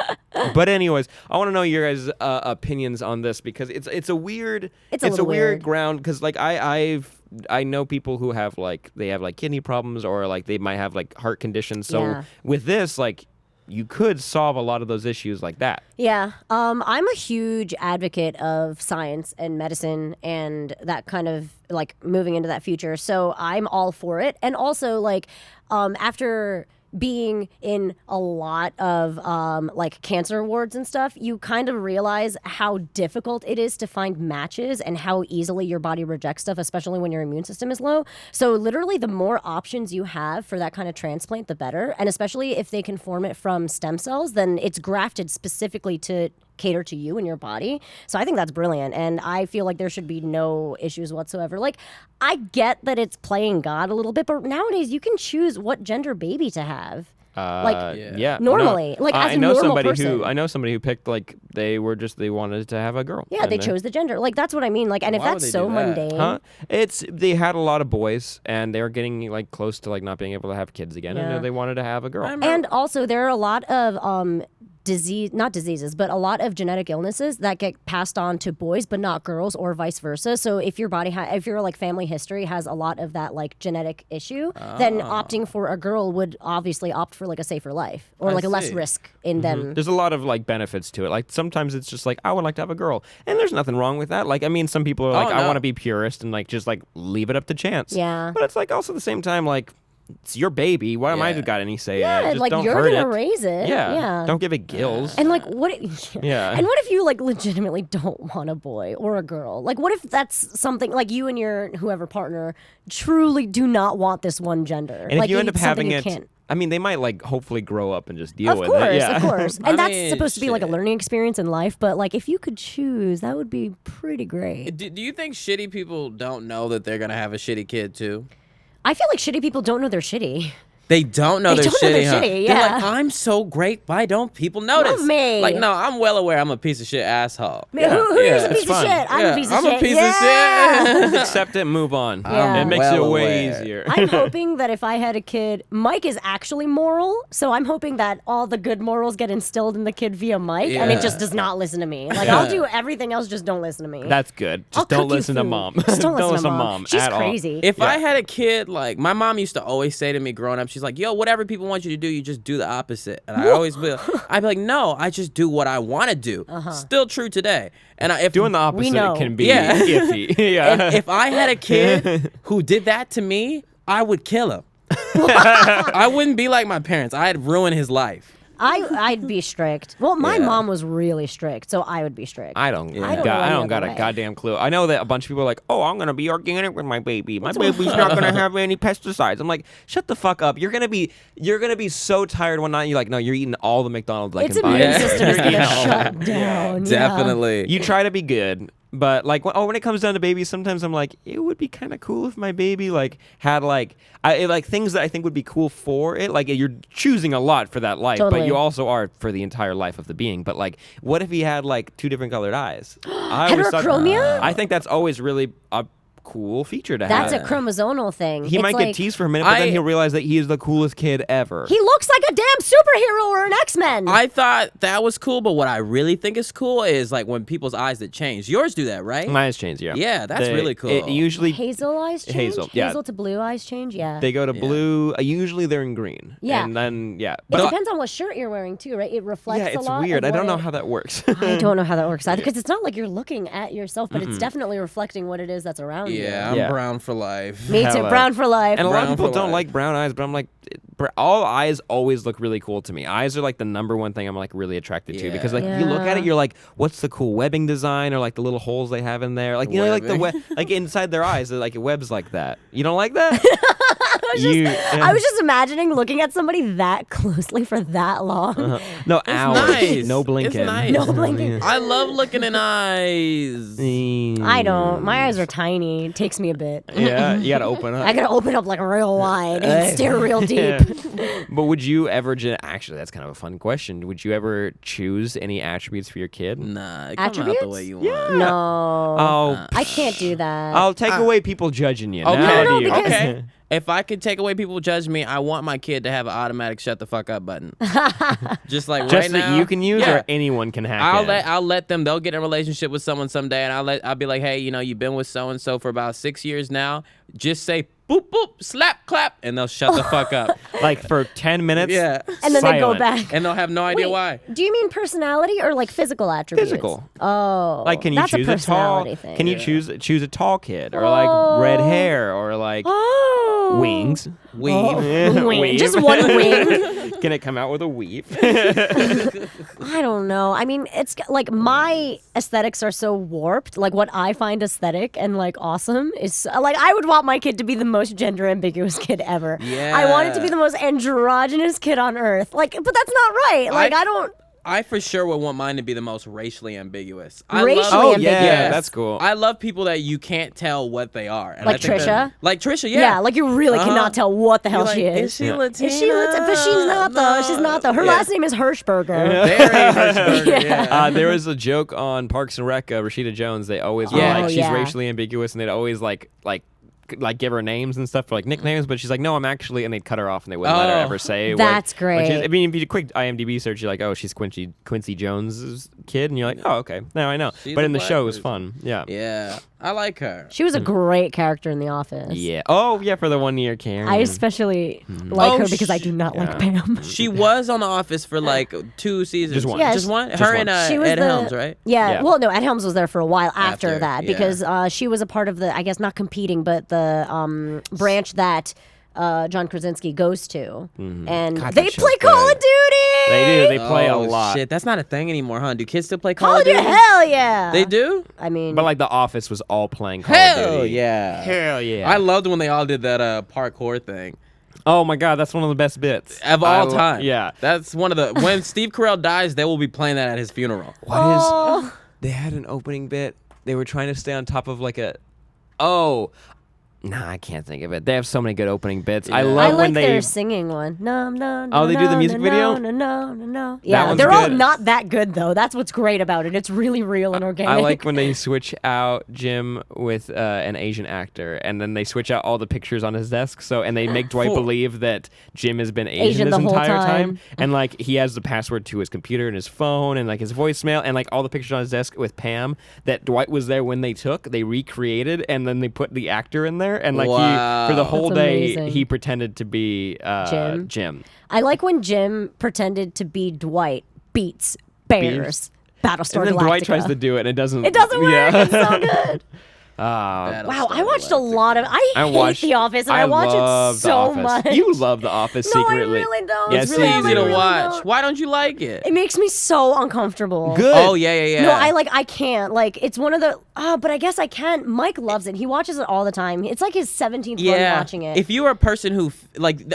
But anyways, I want to know your guys' opinions on this because it's a weird It's a little weird weird. ground because like I know people who have like they have like kidney problems or like they might have like heart conditions. So Yeah. with this like you could solve a lot of those issues like that. Yeah. I'm a huge advocate of science and medicine and that kind of like moving into that future. So I'm all for it. And also like after being in a lot of like cancer wards and stuff, you kind of realize how difficult it is to find matches and how easily your body rejects stuff, especially when your immune system is low. So literally the more options you have for that kind of transplant, the better. And especially if they can form it from stem cells, then it's grafted specifically to cater to you and your body. So I think that's brilliant. And I feel like there should be no issues whatsoever. Like, I get that it's playing God a little bit, but nowadays you can choose what gender baby to have. Normally, no. like as I a know normal somebody person. I know somebody who picked like they wanted to have a girl. Yeah, they chose the gender. Like that's what I mean. Like, and if Why would that's they so do that? mundane, They had a lot of boys and they were getting like close to like not being able to have kids again, Yeah. and they wanted to have a girl. and also there are a lot of not diseases, but a lot of genetic illnesses that get passed on to boys, but not girls, or vice versa. So if your body, if your like family history has a lot of that like genetic issue, then opting for a girl would obviously opt for like a safer life or I like a less see. risk in them. There's a lot of like benefits to it. Like sometimes it's just like I would like to have a girl, and there's nothing wrong with that. Like I mean, some people are like I no. want to be purist and like just like leave it up to chance. Yeah. But it's like also at the same time like it's your baby. Why am I Yeah. got any say in Yeah, it? Just like don't you're hurt gonna it. raise it. Yeah. Don't give it gills. And like what? Yeah. And what if you like legitimately don't want a boy or a girl? Like what if that's something like you and your whoever partner truly do not want this one gender? And like if you end up it's something having you it, can't. I mean, they might like hopefully grow up and just deal Of with course, it. Yeah. of course. I And that's mean, supposed to be like a shit. learning experience in life, but like if you could choose, that would be pretty great. Do you think shitty people don't know that they're gonna have a shitty kid too? I feel like shitty people don't know they're shitty. They don't know They they're don't know shitty, they're huh? shitty, They're yeah. like, I'm so great. Why don't people notice? Love me. Like, no, I'm well aware I'm a piece of shit asshole. Man, who's a piece fun. of shit? I'm a piece of I'm shit. a piece Yeah. of shit. Just accept it and move on. Yeah. It makes well it way aware. easier. I'm hoping that if I had a kid, Mike is actually moral, so I'm hoping that all the good morals get instilled in the kid via Mike, and it Yeah. just does not listen to me. Like I'll do everything else, just don't listen to me. That's good. I'll Just don't cook you listen to food. mom. Just don't listen to to mom. She's at all. crazy. If I Yeah. had a kid, like my mom used to always say to me growing up, she's like, "Yo, whatever people want you to do, you just do the opposite." And I'd be like, "No, I just do what I want to do." Still true today. And if Doing the opposite know. can be Yeah. iffy. Yeah. and if I had a kid who did that to me, I would kill him. I wouldn't be like my parents. I'd ruin his life. I'd be strict. Well, my Yeah. mom was really strict, so I would be strict. I don't I don't got know I any don't got other a way. goddamn clue. I know that a bunch of people are like, "Oh, I'm going to be organic with my baby. My baby's not going to have any pesticides." I'm like, "Shut the fuck up. You're going to be so tired one night. You're like, "No, you're eating all the McDonald's I Its can buy." immune Yeah. system is gonna Yeah. shut down. yeah. Definitely. You try to be good, but like when it comes down to babies, sometimes I'm like, it would be kind of cool if my baby like had like things that I think would be cool for it. Like you're choosing a lot for that life, Totally. but you also are for the entire life of the being. But like, what if he had like 2 different colored eyes? I always thought- Heterochromia? I think that's always really a cool feature to That's have. a chromosomal thing. He It's might like, get teased for a minute, but then I- he'll realize that he is the coolest kid ever. He looks like a damn superhero or an X-Men. I thought that was cool, but what I really think is cool is like when people's eyes that change. Yours do that, right? My eyes change, yeah. Yeah, that's really cool. It usually Hazel eyes change? Hazel, yeah. Hazel to blue eyes change? Yeah. they go to blue. Usually they're in green. Yeah. And then it But depends on what shirt you're wearing too, right? It reflects yeah, a it's lot. weird. of I don't what know it- how that works. I don't know how that works either, because it's not like you're looking at yourself, but it's definitely reflecting what it is that's around you. Yeah, I'm Yeah. brown for life. Me too. Hella. Brown for life. And a lot of Brown people for don't life. like brown eyes, but I'm like, all eyes always look really cool to me. Eyes are like the number one thing I'm like really attracted to because like you look at it, Yeah. you're like, what's the cool webbing design or like the little holes they have in there, like you know, like the like inside their eyes, they're like webs like that. You don't like that? I was just imagining looking at somebody that closely for that long. No hours, nice. no It's blinking, nice. No blinking. I love looking in eyes. I don't. My eyes are tiny. It takes me a bit. Yeah, you gotta open up. I gotta open up like real wide and stare real deep. Yeah. But would you ever actually, that's kind of a fun question. Would you ever choose any attributes for your kid? Nah, it come out the Attributes? way you want. No. Oh, I can't do that. I'll take away people judging you. Okay. Now No, do you? because- Okay. If I could take away people judging me, I want my kid to have an automatic shut the fuck up button. Just like Just right that now. you can use Yeah. or anyone can hack I'll in? let them. They'll get in a relationship with someone someday, and I'll be like, hey, you know, you've been with so and so for about 6 years now. Just say boop, boop, slap, clap, and they'll shut the fuck up. Like for 10 minutes. Yeah. And then they go silent. back. And they'll have no idea Wait, why. Do you mean personality or like physical attributes? Physical. Oh. Like, can you that's choose a a tall? personality thing. Can you choose a tall kid or like red hair or like Oh. wings? Weave. Oh. Wing. Weave. Just one wing. Can it come out with a weave? I don't know. I mean, it's like my aesthetics are so warped. Like what I find aesthetic and like awesome is like I would want my kid to be the most gender ambiguous kid ever. Yeah. I want it to be the most androgynous kid on earth. Like, but that's not right. Like I don't. I for sure would want mine to be the most racially ambiguous. Racially Oh ambiguous. yeah, that's cool. I love people that you can't tell what they are. And Like I think Trisha? that- Like Trisha, yeah. Yeah, like you really cannot tell what the hell You're she like, is. Is she Yeah. Latina? Is she Latina? But she's not though. She's not though. Her Yeah. last name is Hirschberger. Very Hirschberger, yeah. There was a joke on Parks and Rec, Rashida Jones. They always were Yeah. like, Oh, she's yeah. racially ambiguous, and they'd always like give her names and stuff for like nicknames, but she's like, no, I'm actually, and they'd cut her off and they wouldn't let her Oh. ever say. That's what she is. great. I mean, if you do a quick IMDb search, you're like, oh, she's Quincy Jones's kid, and you're like, oh, okay, now I know. She's but a in the black show, it was person. fun. Yeah. Yeah. I like her. She was a great character in The Office. Yeah. Oh, yeah, for the 1 year Karen. I especially like Oh, her because I do not like Pam. She was on The Office for like 2 seasons. Just one. Yeah, Just one? just Her one. and She was Ed the- Helms, right? Yeah, Yeah. well, no, Ed Helms was there for a while after After, that yeah. because she was a part of the, I guess not competing, but the branch that John Krasinski goes to, and God, they that play show's Call good. of Duty. They do. They play a Oh, lot. Shit, that's not a thing anymore, huh? Do kids still play Call of Duty, Duty? hell yeah. They do? I mean, But like The Office was all playing Call of Hell Duty. yeah. Hell yeah. I loved when they all did that parkour thing. Oh my God, that's one of the best bits Of all time. Yeah. That's one of the... When Steve Carell dies, they will be playing that at his funeral. Oh. They had an opening bit. They were trying to stay on top of like a. Oh. Nah, I can't think of it. They have so many good opening bits. I Yeah. love I like when they. their singing one. No, no, no. Oh, they do the music video? No. Yeah, one's they're all good. not that good though. That's what's great about it. It's really real and organic. I like when they switch out Jim with an Asian actor, and then they switch out all the pictures on his desk. So, and they make Dwight Cool. believe that Jim has been Asian the this whole entire time. and like he has the password to his computer and his phone and like his voicemail and like all the pictures on his desk with Pam that Dwight was there when they took. They recreated and then they put the actor in there, and like he for the whole That's day amazing. he pretended to be Jim. I like when Jim pretended to be Dwight beats Bears. Battlestar And then Galactica. Dwight tries to do it and it doesn't. It doesn't work. Yeah. It's so good. Ah. Wow, I watched a lot of. I hate watched The Office, and I watch love it The so Office. much. You love The Office No, I secretly. really don't. Yeah, It's see, really you easy to do. really watch. don't. Why don't you like it? It makes me so uncomfortable. Good. Oh, yeah. No, I can't. Like, it's one of the. But I guess I can. Mike loves it. He watches it all the time. It's like his 17th run watching it. If you are a person who,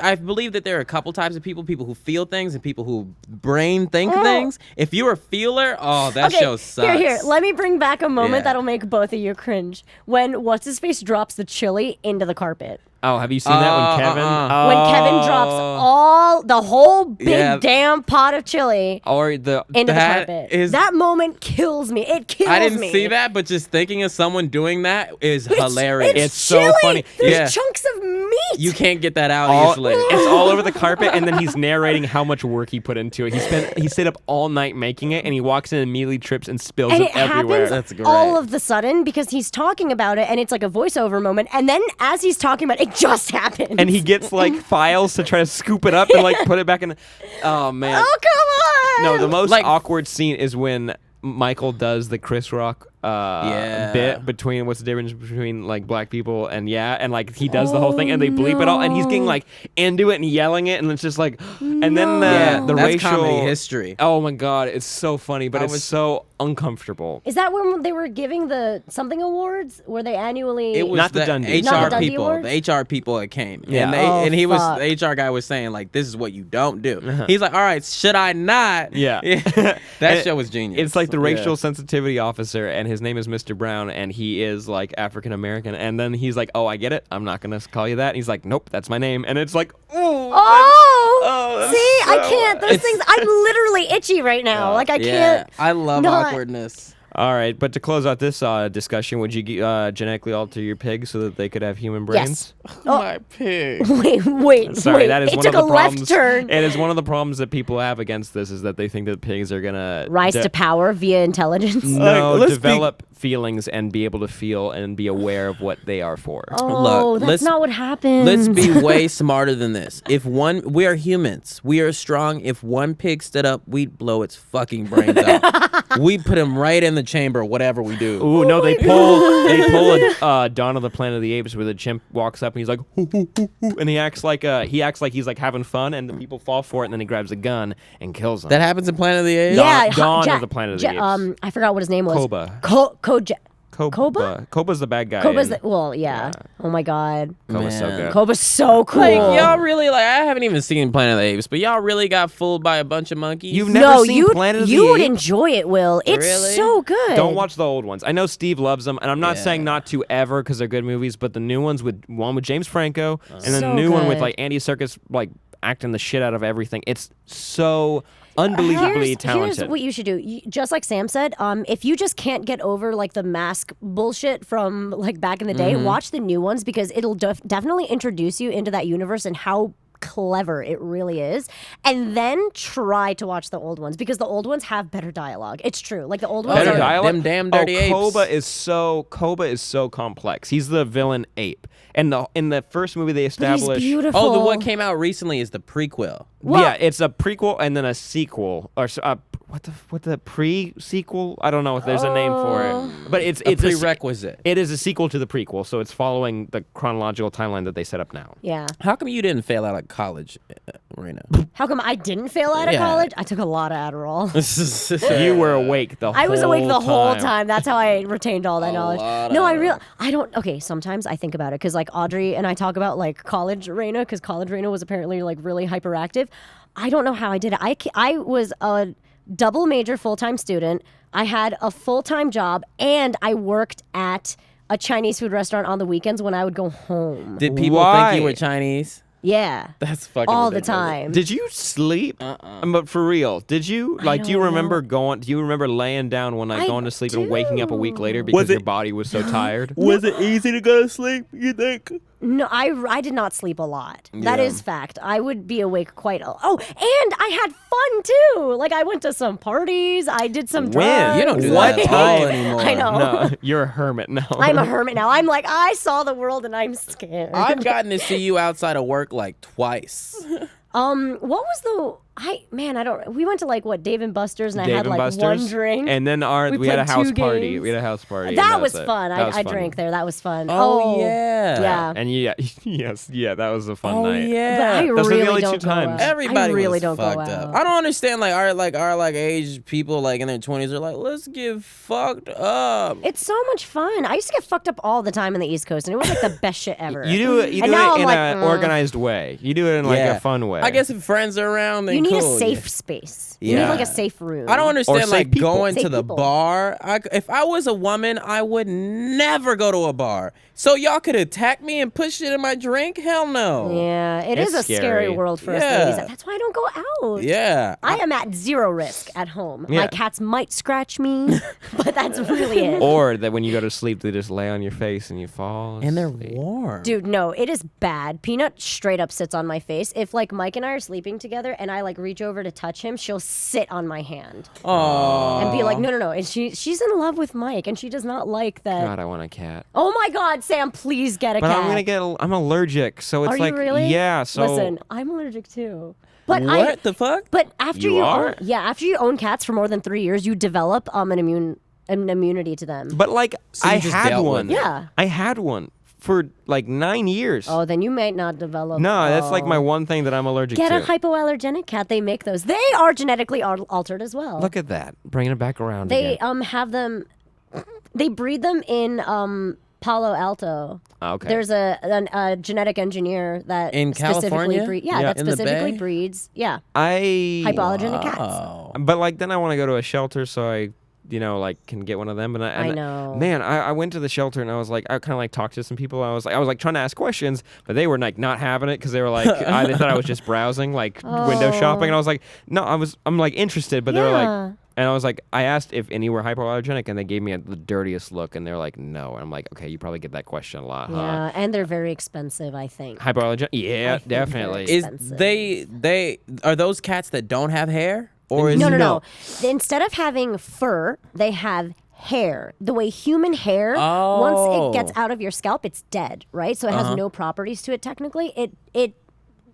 I believe that there are a couple types of people who feel things and people who brain think things. If you're a feeler, that show sucks. Here. Let me bring back a moment Yeah. that'll make both of you cringe. When What's-His-Face drops the chili into the carpet. Oh, have you seen that when Kevin? When Kevin drops the whole big Yeah. damn pot of chili or the into the That carpet. is- That moment kills me. It kills me. I didn't see that, but just thinking of someone doing that is hilarious. It's so chili. funny. There's Yeah. chunks of meat. You can't get that out all, easily. it's all over the carpet, and then he's narrating how much work he put into it. He stayed up all night making it, and he walks in and immediately trips and spills And it it everywhere. happens That's great. all of the sudden because he's talking about it and it's like a voiceover moment. And then as he's talking about it, it just happens. And he gets like files to try to scoop it up and like put it back in. Oh man! Oh, come on. No, the most Like- awkward scene is when Michael does the Chris Rock Yeah. bit between what's the difference between like black people and like he does the whole thing and they bleep it all and he's getting like into it and yelling it and it's just like and then the that's racial comedy history. Oh my god, it's so funny, but it's so uncomfortable. Is that when they were giving the something awards where they annually? It was Not the the Dundee. Not HR the Dundee people. Awards? The HR people that came. Yeah. And he was fuck. the HR guy was saying like, this is what you don't do. He's like, all right, should I not? Yeah. That And show was genius. It's like the Yeah. racial sensitivity officer, and his name is Mr. Brown, and he is like African American. And then he's like, "Oh, I get it. I'm not gonna call you that." And he's like, "Nope, that's my name." And it's like, "Ooh." Oh, that's see, I so- can't. Those things. I'm literally itchy right now. Like I Yeah, can't. I love not- awkwardness. All right, but to close out this discussion, would you genetically alter your pigs so that they could have human brains? Yes. My pig. Wait. Sorry, that is it one took of the a problems. left turn. It is one of the problems that people have against this is that they think that pigs are gonna Rise to power via intelligence. no Let's develop feelings and be able to feel and be aware of what they are for. Oh, Look, that's let's- not what happens. Let's be way smarter than this. We are humans. We are strong. If one pig stood up, we'd blow its fucking brains out. We'd put him right in the chamber, whatever we do. Ooh, no, they pull a Dawn of the Planet of the Apes where the chimp walks up and he's like, hoo, hoo, hoo, hoo, and he acts like he's like having fun, and the people fall for it, and then he grabs a gun and kills them. That happens in Planet of the Apes? Yeah, Dawn of the Planet of the Apes. I forgot what his name was. Koba. Koba? Koba's the bad guy. Koba's in- yeah. Oh my god. Koba's so Man. good. Koba's so cool. Like, y'all really, I haven't even seen Planet of the Apes, but y'all really got fooled by a bunch of monkeys? You've never no, seen you Planet of the you would Apes? enjoy it, Will. It's Really? so good. Don't watch the old ones. I know Steve loves them, and I'm not Yeah. saying not to ever because they're good movies, but the new ones with James Franco, and then So the new one with good. like Andy Serkis like acting the shit out of everything. It's so unbelievably talented. Here's what you should do. Just like Sam said, if you just can't get over like the mask bullshit from like back in the day, watch the new ones because it'll definitely introduce you into that universe and how clever it really is, and then try to watch the old ones because the old ones have better dialogue. It's true. Like the old ones Better are dialogue. Them damn dirty apes. Koba is so complex. He's the villain ape, and in the first movie they But he's establish. beautiful. Oh, the one came out recently is the prequel. Well- Yeah, it's a prequel and then a sequel, or what the pre-sequel? I don't know if there's a name for it, but it's A prerequisite. It is a sequel to the prequel, so it's following the chronological timeline that they set up now. Yeah. How come you didn't fail out of college, Reina? How come I didn't fail out of Yeah. college? I took a lot of Adderall. You were awake the whole time. I was awake the whole time. That's how I retained all that knowledge. lot No, of- I don't. Okay, sometimes I think about it because like Audrey and I talk about like college Reina because college Reina was apparently like really hyperactive. I don't know how I did it. I was a double major full-time student. I had a full-time job and I worked at a Chinese food restaurant on the weekends when I would go home. Did people Why? think you were Chinese? Yeah. That's fucking All the ridiculous. time. Did you sleep? But for real, did you? Like, do you don't remember going? Do you remember laying down one night, I going to sleep, and waking up a week do. later because Was it- your body was so tired? Was it easy to go to sleep, you think? No, I did not sleep a lot. That Yeah. is fact. I would be awake quite a Oh, and I had fun too. Like I went to some parties. I did some drugs. When? You don't do like- that at all anymore. I know. No, you're a hermit now. I'm a hermit now. I'm like, I saw the world and I'm scared. I've gotten to see you outside of work like twice. What was the I don't. We went to like what Dave and Buster's, and I Dave had and like Buster's, one drink. and then we had a played house 2 party. games. We had a house party. That and was that's it. fun. That was I fun. drank there. That was fun. Oh, yeah. Yeah. And yeah, that was a fun Oh night. yeah. But I Those are the really only don't two go times. out. Everybody I really was don't fucked go up. out. I don't understand our age people like in their 20s are like, let's get fucked up. It's so much fun. I used to get fucked up all the time in the East Coast, and it was like the best shit ever. You do it And now I'm in like, an organized way. You do it in like Yeah. a fun way. I guess if friends are around, then You need cool. a safe space. You need Yeah. like a safe room. I don't understand safe like people. going Safe to the people. bar. If I was a woman, I would never go to a bar. So y'all could attack me and put shit in my drink? Hell no. Yeah, it It's is a scary scary. world for us Yeah. ladies. That's why I don't go out. Yeah. I am at zero risk at home. Yeah. My cats might scratch me, but that's really it. Or that when you go to sleep, they just lay on your face and you fall. And they're asleep. warm. Dude, no, it is bad. Peanut straight up sits on my face. If like Mike and I are sleeping together and I like reach over to touch him, she'll sit on my hand Aww. and be like, no. And she's in love with Mike and she does not like that. God, I want a cat. Oh my God, Sam, please get a But cat. I'm allergic, so it's Are like you really? yeah. So Listen, I'm allergic too. But What the fuck? But after You you are? after you own cats for more than 3 years, you develop an immunity to them. But like So you I just had dealt with one. it. Yeah. I had one for like 9 years. Oh, then you might not develop. No, that's like my oh. one thing that I'm allergic Get to. a hypoallergenic cat. They make those. They are genetically altered as well. Look at that, bringing it back around. They again. have them. They breed them in Palo Alto. Okay. There's a genetic engineer that In specifically California? breeds. Yeah. That In the specifically Bay? breeds. Yeah, I hypoallergenic cats. Oh. But like then I want to go to a shelter so I like can get one of them. And I know. Man, I went to the shelter and I was like I kind of like talked to some people. I was like trying to ask questions, but they were like not having it because they were like they thought I was just browsing like window shopping. And I was like, no, I'm like interested, but they were like. And I was like, I asked if any were hypoallergenic, and they gave me the dirtiest look, and they're like, no. And I'm like, okay, you probably get that question a lot, huh? Yeah, and they're very expensive, I think. Hypoallergenic? Yeah, I think definitely. they're Is expensive. they are those cats that don't have hair, or is No. Instead of having fur, they have hair. The way human hair, once Oh. it gets out of your scalp, it's dead, right? So it has no properties to it technically.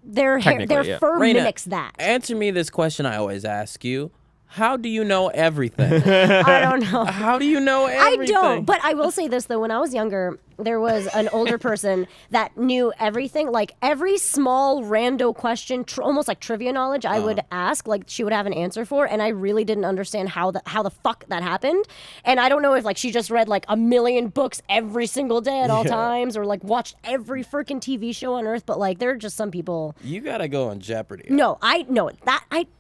Their Technically, yeah. fur Reina, mimics that. Answer me this question I always ask you. How do you know everything? I don't know. How do you know everything? I don't, but I will say this though. When I was younger, there was an older person that knew everything. Like every small rando question, almost like trivia knowledge, I would ask. Like she would have an answer for, and I really didn't understand how the fuck that happened. And I don't know if like she just read like a million books every single day at all times, or like watched every freaking TV show on earth. But like there are just some people. You gotta go on Jeopardy. No,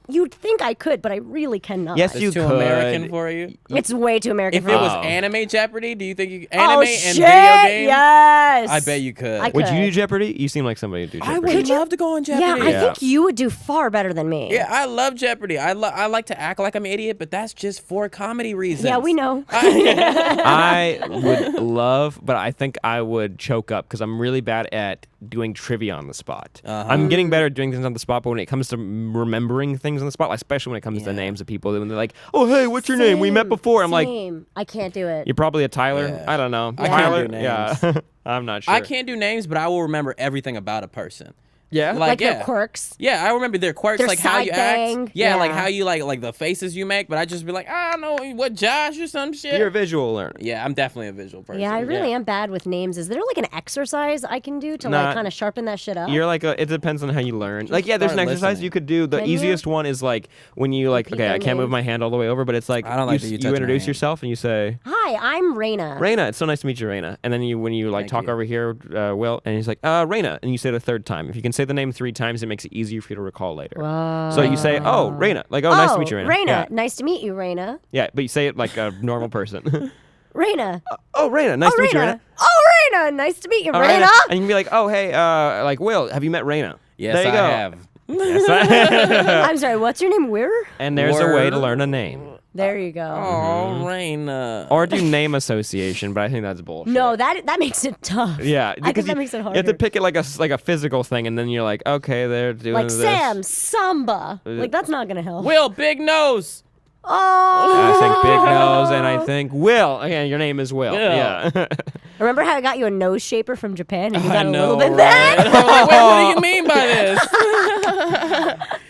you'd think I could, but I really cannot. Yes, It's you too could. American for you. It's way too American. If for it me. was Oh. anime Jeopardy, do you think you Oh anime shit! and video game? Yes. I bet you could. I Would you could. do Jeopardy? You seem like somebody who'd do I Jeopardy. would love to go on Yeah, Jeopardy. I think you would do far better than me. Yeah, I love Jeopardy. I like to act like I'm an idiot, but that's just for comedy reasons. Yeah, we know. I would love, but I think I would choke up because I'm really bad at doing trivia on the spot. I'm getting better at doing things on the spot, but when it comes to remembering things on the spot, like, especially when it comes to names of people, when they're like, "Oh, hey, what's your name? We met before." I'm like, Same. I can't do it. "You're probably a Tyler." Yeah. I don't know. I can't Tyler? do names. Yeah, I'm not sure. I can't do names, but I will remember everything about a person. Yeah, like yeah. their quirks. Yeah, I remember their quirks, Their like how side you bang. act. Yeah, like Yeah. how you like the faces you make. But I just be like, I don't know what Josh or some shit. you're a visual learner. Yeah, I'm definitely a visual person. Yeah, I really am bad with names. Is there like an exercise I can do to Nah. like kind of sharpen that shit up? You're like it depends on how you learn. Like, yeah, there's an start exercise listening. you could do. The Can you? easiest one is like when you like, Repeat okay, their I can't move name. my hand all the way over, but it's like I don't like that you touch my introduce hand. yourself and you say, Hi, I'm Reina. Raina, it's so nice to meet you, Raina. And then when you like Thank talk you. over here, Will, and he's like, Raina, and you say it a third time. If you can say the name 3 times, it makes it easier for you to recall later. Whoa. So you say, oh, Raina, like, oh, nice to meet you, Raina. Raina. Yeah. Nice to meet you, Raina. Yeah, but you say it like a normal person. Raina. Oh, Raina, nice to meet you, Raina. Oh, Raina. Nice to meet you, Oh, Raina. And you can be like, oh, hey, like, Will, have you met Raina? Yes, there you I go. have. Yes, I- I'm sorry, what's your name? Where? and there's a way to Word. learn a name. There you go. Oh, Raina. Or do name association, but I think that's bullshit. No, that makes it tough. Yeah, I think because that makes it you have harder. to pick it like a physical thing, and then you're like, okay, they're doing Like this. Sam, Samba. Like that's not gonna help. Will, big nose. Oh. I think Big Nose, and I think Will. Again, your name is Will. Will. Yeah. Remember how I got you a nose shaper from Japan and you I got a know, little bit right? back? I'm like, wait, what do you mean by this?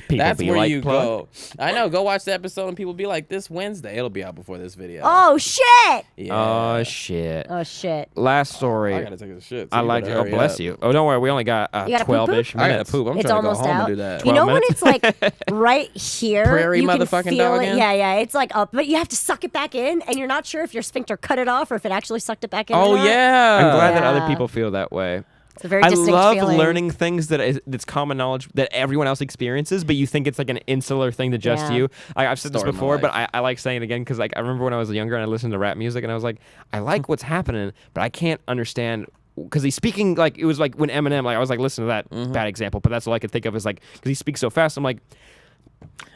People That's be where like, you plug. go. I know. Go watch the episode, and people be like, "This Wednesday, it'll be out before this video." Oh shit! yeah. Oh shit. Oh shit! Last story. I gotta take a shit. so I you like. better Oh, hurry bless up. you. Oh, don't worry. We only got You gotta poop-poop? 12-ish I gotta minutes. poop. I'm It's trying to go almost home out. and do that. You know 12 when it's like right here, Prairie you can motherfucking feel dog it. in? Yeah, it's like up, but you have to suck it back in, and you're not sure if your sphincter cut it off or if it actually sucked it back in. Oh or not. yeah. I'm glad that other Yeah. people feel that way. It's a very I distinct love feeling. learning things that's common knowledge that everyone else experiences, but you think it's like an insular thing to just Yeah. you. I've said this Story of my before, but life. I like saying it again because like I remember when I was younger and I listened to rap music and I was like, I like what's happening, but I can't understand. Because he's speaking like it was like when Eminem, like I was like, listen to that bad example, but that's all I could think of is like because he speaks so fast. I'm like,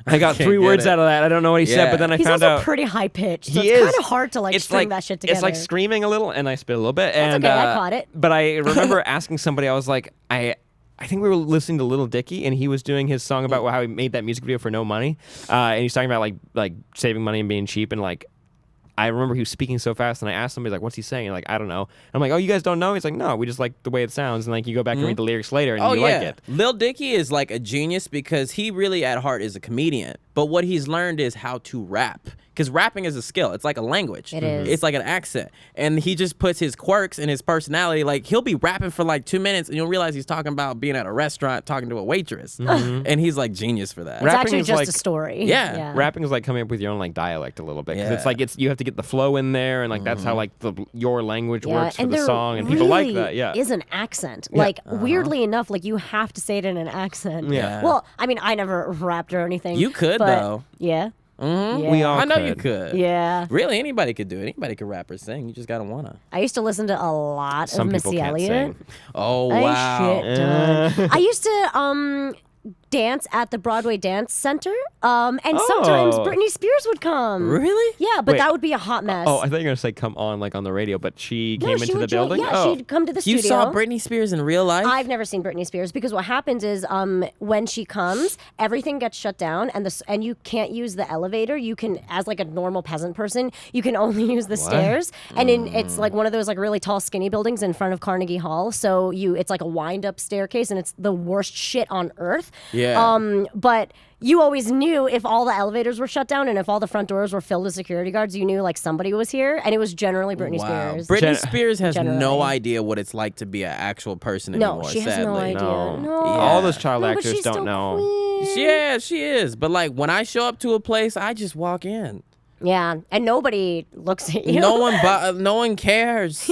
I got can't 3 get words it. out of that. I don't know what he said, Yeah. but then I He's found also out pretty high pitched, so he it's is. kind of hard to like It's string like that shit together. it's like screaming a little, and I spit a little bit. That's And okay, I caught it. But I remember asking somebody, I was like, I think we were listening to Lil Dicky, and he was doing his song about how he made that music video for no money, and he's talking about like saving money and being cheap, and like I remember he was speaking so fast, and I asked somebody like, "What's he saying?" And like, I don't know. I'm like, "Oh, you guys don't know?" He's like, "No, we just like the way it sounds." And like, you go back and read the lyrics later, and Oh you yeah. like it. Lil Dicky is like a genius because he really at heart is a comedian. But what he's learned is how to rap. Because rapping is a skill. It's like a language. It is. It's like an accent. And he just puts his quirks and his personality. Like, he'll be rapping for like 2 minutes, and you'll realize he's talking about being at a restaurant talking to a waitress. And he's like genius for that. It's Rapping actually is just like- a story. Yeah. Rapping is like coming up with your own like dialect a little bit because it's Yeah. like you have to get the flow in there, and like that's how like your language Yeah, works for and the there song, and people like really that. Yeah. is an accent. Like weirdly enough, like you have to say it in an accent. Yeah. Well, I mean, I never rapped or anything. You could, but though. Yeah. Yeah. We all I know could. you could. Yeah. Really, anybody could do it. Anybody could rap or sing. You just gotta wanna. I used to listen to a lot Some of people Missy can't Elliott. sing. Oh I wow. shit done. I used to dance at the Broadway Dance Center, and sometimes Britney Spears would come. Really? Yeah, but Wait. that would be a hot mess. Oh, I thought you were gonna say come on like on the radio, but she No, came she into the would join- building. Yeah, oh. she'd come to the You studio. saw Britney Spears in real life? I've never seen Britney Spears because what happens is when she comes, everything gets shut down and you can't use the elevator. You can, as like a normal peasant person, you can only use the stairs. And it's like one of those like really tall, skinny buildings in front of Carnegie Hall. So it's like a wind up staircase, and it's the worst shit on earth. Yeah. But you always knew if all the elevators were shut down and if all the front doors were filled with security guards, you knew like somebody was here, and it was generally Britney Spears. Britney Spears has Generally. no idea what it's like to be an actual person No, anymore, she has sadly. no idea. No. No. All those child No, but actors she's don't still know. queen. Yeah, she is. But like when I show up to a place, I just walk in. Yeah, and nobody looks at you. No one cares.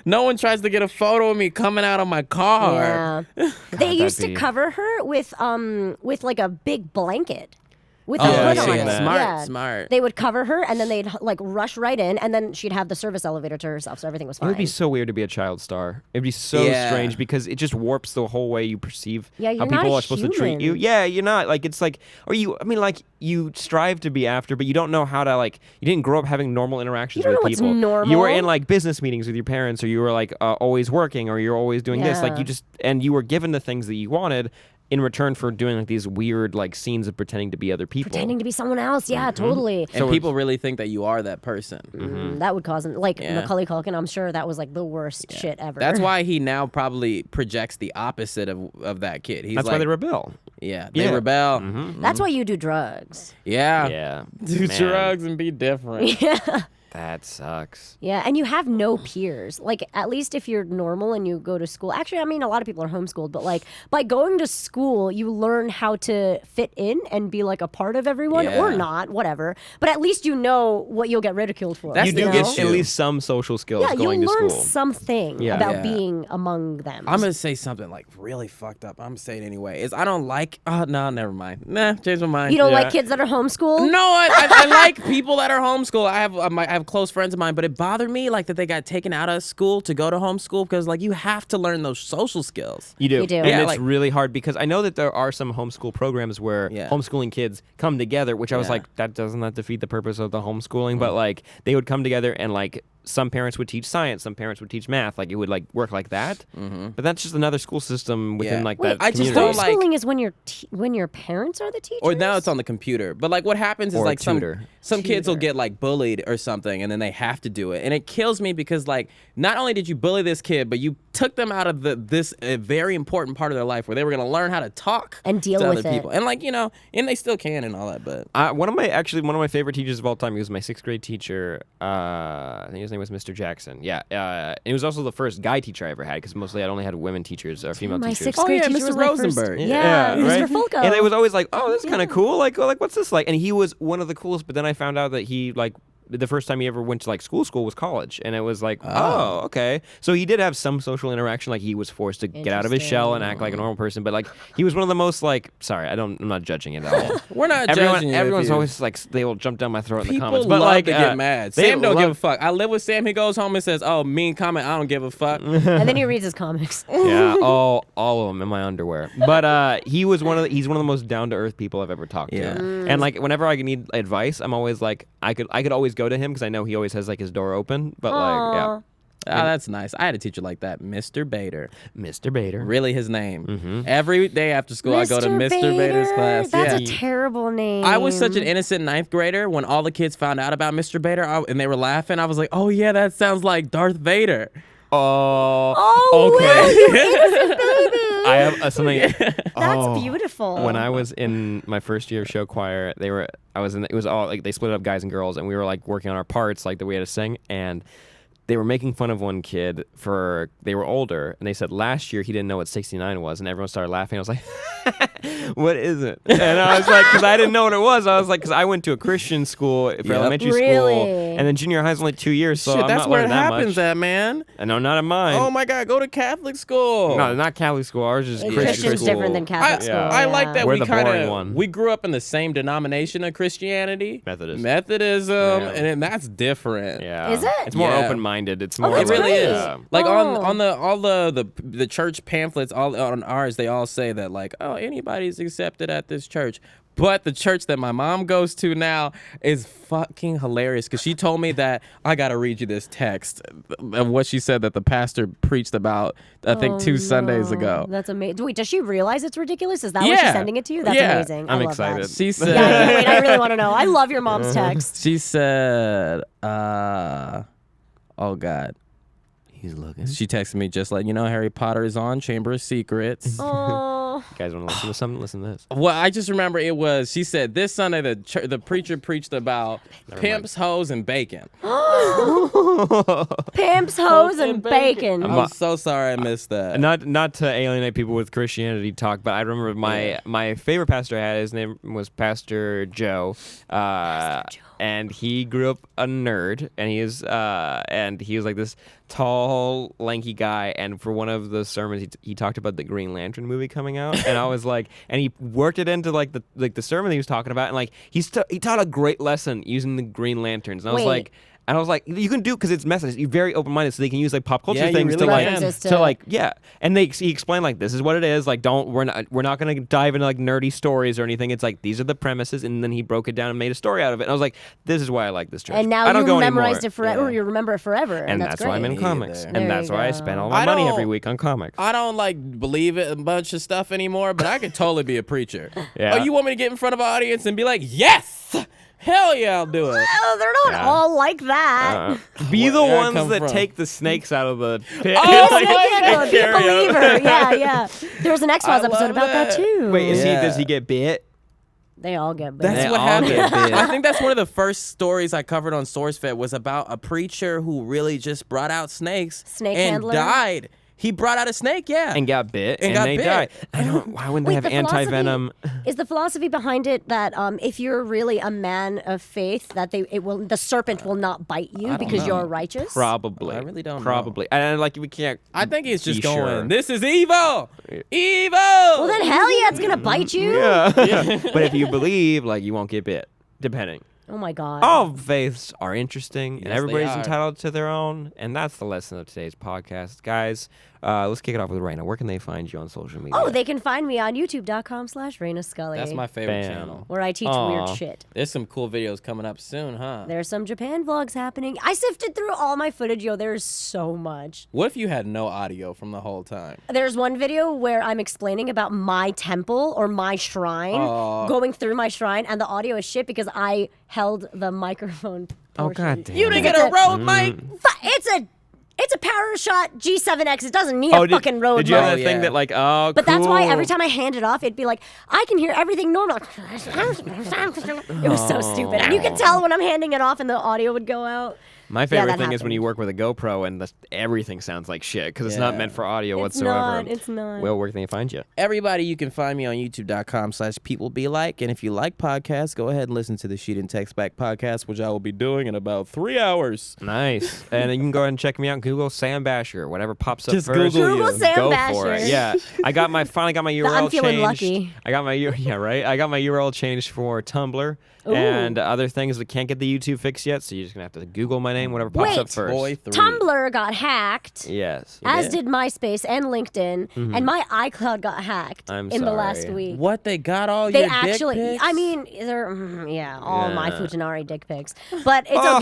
No one tries to get a photo of me coming out of my car. Yeah. They used to be- cover her with like a big blanket. With Oh, a yeah, hood I've on seen it. that. Smart, Yeah. smart. They would cover her and then they'd like rush right in, and then she'd have the service elevator to herself, so everything was It fine. would be so weird to be a child star. It'd be so Yeah. strange because it just warps the whole way you perceive Yeah, how you're not people a are supposed to treat you. human. Yeah, you're not. Like it's like, or you. I mean, like you strive to be after, but you don't know how to like. You didn't grow up having normal interactions You don't with know what's people. normal. You were in like business meetings with your parents, or you were like always working, or you're always doing this. Like Yeah. you just and you were given the things that you wanted in return for doing like these weird like scenes of pretending to be other people. pretending to be someone else. Yeah, totally. And So people really think that you are that person. That would cause like Yeah. Macaulay Culkin. I'm sure that was like the worst shit ever. That's why he now probably projects the opposite of that kid. He's That's like, why they rebel. yeah, they Yeah. rebel. That's why you do drugs. Yeah. Yeah. Do Man, drugs and be different. That sucks. Yeah, and you have no peers. Like, at least if you're normal and you go to school. Actually, I mean, a lot of people are homeschooled, but like, by going to school, you learn how to fit in and be like a part of everyone or Yeah. not, whatever. But at least you know what you'll get ridiculed for. That's You the do know? get issue. at least some social skills Yeah, going you to learn school. something Yeah. about Yeah. being among them. I'm gonna say something like really fucked up. I'm gonna say it anyway. Is I don't like. Oh no, never mind. Nah, change my mind. You don't Yeah. like kids that are homeschooled? No, I like people that are homeschooled. I have close friends of mine, but it bothered me like that they got taken out of school to go to homeschool because like you have to learn those social skills. You do. You do. And Yeah, it's like- really hard because I know that there are some homeschool programs where Yeah. homeschooling kids come together, which I was Yeah. like, that doesn't that defeat the purpose of the homeschooling? But like they would come together and like some parents would teach science, some parents would teach math. Like it would like work like that. But that's just another school system within Yeah. like Wait, that I just community. don't like- Homeschooling is when your parents are the teachers? Or now it's on the computer. But like what happens is Or a like tutor. some kids will Tutor. get like bullied or something and then they have to do it. And it kills me because like not only did you bully this kid, but you took them out of this very important part of their life where they were going to learn how to talk And deal to with other it. people. And like, you know, and they still can and all that, but One of my favorite teachers of all time. He was my 6th grade teacher. I think his name was Mr. Jackson. Yeah, and he was also the first guy teacher I ever had because mostly I'd only had women teachers or female My teachers. sixth Oh, grade yeah, teacher Mr. was my first- Rosenberg. Yeah, Mr. right? Fulco. And it was always like, oh, that's kind of cool. Like what's this like? And he was one of the coolest. But then I found out that he like the first time he ever went to like school was college, and it was like, oh, okay. So he did have some social interaction. Like he was forced to get out of his shell and act like a normal person. But like he was one of the most like, sorry, I'm not judging it at all. we're not judging you if Everyone's you- always like they will jump down my throat in the People comments. But love like to get mad. they Sam don't love- give a fuck. I live with Sam. He goes home and says, "Oh, mean comment. I don't give a fuck." and then he reads his comics. Yeah, all of them in my underwear. But he's one of the most down to earth people I've ever talked Yeah. to. And like whenever I need advice, I'm always like I could always go to him because I know he always has like his door open. But like yeah, Aw. Oh, that's nice. I had a teacher like that, Mr. Bator. Mr. Bator. Really his name. Every day after school, I go to Mr. Bator's class. That's yeah. a terrible name. I was such an innocent 9th grader when all the kids found out about Mr. Bator and they were laughing. I was like, oh, yeah, that sounds like Darth Vader. Oh, okay. Will, you innocent baby. I have something. That's beautiful. When I was in my first year of show choir, it was all like they split up guys and girls, and we were like working on our parts, like that we had to sing, and they were making fun of one kid they were older, and they said last year he didn't know what 69 was, and everyone started laughing. I was like, what is it? And I was like, because I didn't know what it was. I was like, because I went to a Christian school for elementary school, Really? and then junior high is only 2 years, so Shit, I'm that's not where it learning that happens much. at, man. No, not at mine. Oh, my God, go to Catholic school. No, not Catholic school. Ours is Christian Christian's school. different than Catholic school. I like that We're we the boring kind one. of we grew up in the same denomination of Christianity, Methodism. Methodism, Yeah. and then that's different. Yeah. Is it? It's more Yeah. open-minded. minded. It's more. It really is. Yeah. Like on all the church pamphlets, all on ours, they all say that like, oh, anybody's accepted at this church. But the church that my mom goes to now is fucking hilarious because she told me that I gotta read you this text of what she said that the pastor preached about. I think 2 Sundays ago. That's amazing. Wait, does she realize it's ridiculous? Is that why she's sending it to you? That's amazing. I'm I love excited. That. She said, Yeah, I can't wait. I really want to know. I love your mom's text. She said, oh God. He's looking. She texted me just like, Harry Potter is on Chamber of Secrets. Oh. You guys want to listen to something? Listen to this. Well, I just remember she said this Sunday the preacher preached about pimps, hoes, and bacon. Pimps, hoes, and bacon. I'm so sorry I missed that. Not to alienate people with Christianity talk, but I remember my favorite pastor I had. His name was Pastor Joe. And he grew up a nerd, and he was like this tall, lanky guy. And for one of the sermons, he talked about the Green Lantern movie coming out, and I was like, and he worked it into like the sermon that he was talking about, and like he taught a great lesson using the Green Lanterns, and I was like, you can do because it's message. You're very open minded, so they can use like pop culture things to like And he explained like this is what it is. Like we're not gonna dive into like nerdy stories or anything. It's like these are the premises, and then he broke it down and made a story out of it. And I was like, this is why I like this church. And now I don't you go memorized anymore. it forever. Or you remember it forever, and that's why I'm in great. comics, There and that's you why I go. spend all my money every week on comics. I don't like believe it a bunch of stuff anymore, but I could totally be a preacher. Yeah. Oh, you want me to get in front of an audience and be like, yes, hell yeah, I'll do it. Oh, they're not all like that. Be the Where I ones come that from. take the snakes out of the pit. Oh, Like, yeah, be a carry 'em. believer. Yeah. There's an X-Files I episode love about that too. Wait, Yeah. does he get bit? They all get bit. That's They what all happened. get bit. I think that's one of the first stories I covered on SourceFed was about a preacher who really just brought out snakes Snake and handler? died. He brought out a snake, And got bit, And and got they bit. died. I don't. Why wouldn't they have the philosophy- anti-venom? Is the philosophy behind it that if you're really a man of faith, that the serpent will not bite you because you're righteous? Probably. I really don't know. Probably. And like we can't. I think he's just be going, sure. this is evil! Evil! Well, then hell yeah, it's gonna bite you. Yeah. But if you believe, like you won't get bit, depending. Oh my God. All faiths are interesting, and Yes, they everybody's are. entitled to their own, and that's the lesson of today's podcast, guys. Let's kick it off with Reina. Where can they find you on social media? Oh, they can find me on youtube.com/Reina Scully. That's my favorite Bam. channel. where I teach Aw. weird shit. There's some cool videos coming up soon, huh? There's some Japan vlogs happening. I sifted through all my footage, yo. There's so much. What if you had no audio from the whole time? There's one video where I'm explaining about my temple or my shrine, going through my shrine, and the audio is shit because I held the microphone. Oh, portion. God damn. You didn't it. get a road mic? It's a PowerShot G7X. It doesn't need Oh, a fucking road did you have mic. that Oh, thing yeah. that like, oh, But that's why every cool. time I hand it off, it'd be like, I can hear everything normal. It was so stupid. And you could tell when I'm handing it off and the audio would go out. My favorite that thing is when happened. you work with a GoPro and everything sounds like shit because it's not Yeah. meant for audio It's whatsoever. not, it's not. Well, where can they find you? Everybody, you can find me on youtube.com/peoplebelike. And if you like podcasts, go ahead and listen to the She Didn't Text Back podcast, which I will be doing in about 3 hours. Nice. And then you can go ahead and check me out. Google Sam Basher. Whatever pops up Just first. Google Google you. Sam Go Basher. for it. Yeah. I finally got my URL I'm feeling changed. lucky. I got my I got my URL changed for Tumblr and other things that can't get the YouTube fix yet. So you're just gonna have to Google my name, whatever pops Wait. up first. Boy 3. Tumblr got hacked. Yes. As did MySpace and LinkedIn, and my iCloud got hacked I'm in the last sorry. week. What, they got all They your actually, dick pics? I mean, they're all my Yeah. Futanari dick pics, but it's Oh.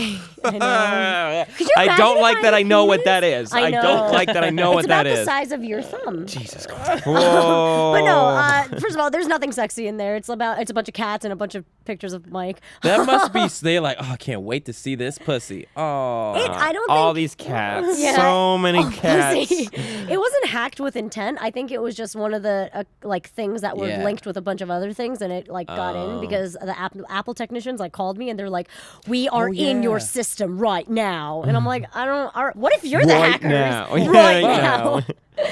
okay. I know. Could you I imagine don't if like that I had know what penis? that is. I don't know. like that I know It's what about that the is. size of your thumb. Jesus Christ. Whoa. But no, first of all, there's nothing sexy in there. It's a bunch of cats and a bunch of pictures of Mike. That must be, they're like, oh, I can't wait to see this pussy. Oh. I don't all think these cats. Yeah. So many Oh, cats. pussy. It wasn't hacked with intent. I think it was just one of the like things that were Yeah. linked with a bunch of other things, and it like got in because the Apple technicians like called me and they're like, "We are in your yeah. system right now," and I'm like, "I don't. What if you're the Right hackers now. right Yeah, now?"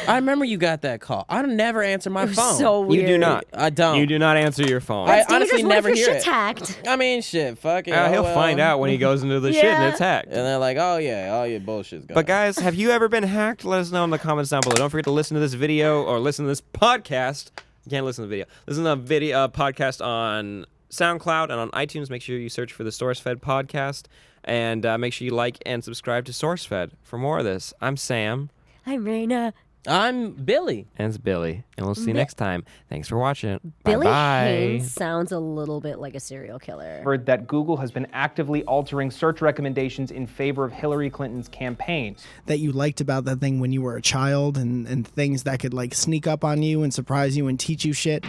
I remember you got that call. I never answer my phone. So weird. You do not. I don't. You do not answer your phone. I It's dangerous. honestly What never if your hear shit's it. hacked? I mean, shit, fuck it. He'll well. find out when he goes into the shit and Yeah. it's hacked. And they're like, oh, yeah, all your bullshit's gone. But guys, have you ever been hacked? Let us know in the comments down below. Don't forget to listen to this video or listen to this podcast. You can't listen to the video. Listen to the video podcast on SoundCloud, and on iTunes. Make sure you search for the SourceFed podcast, and make sure you like and subscribe to SourceFed for more of this. I'm Sam. I'm Reina. I'm Billy. And it's Billy, and we'll see you next time. Thanks for watching. Billy Bye-bye. Haynes sounds a little bit like a serial killer. Heard that Google has been actively altering search recommendations in favor of Hillary Clinton's campaign. That you liked about that thing when you were a child and things that could like sneak up on you and surprise you and teach you shit.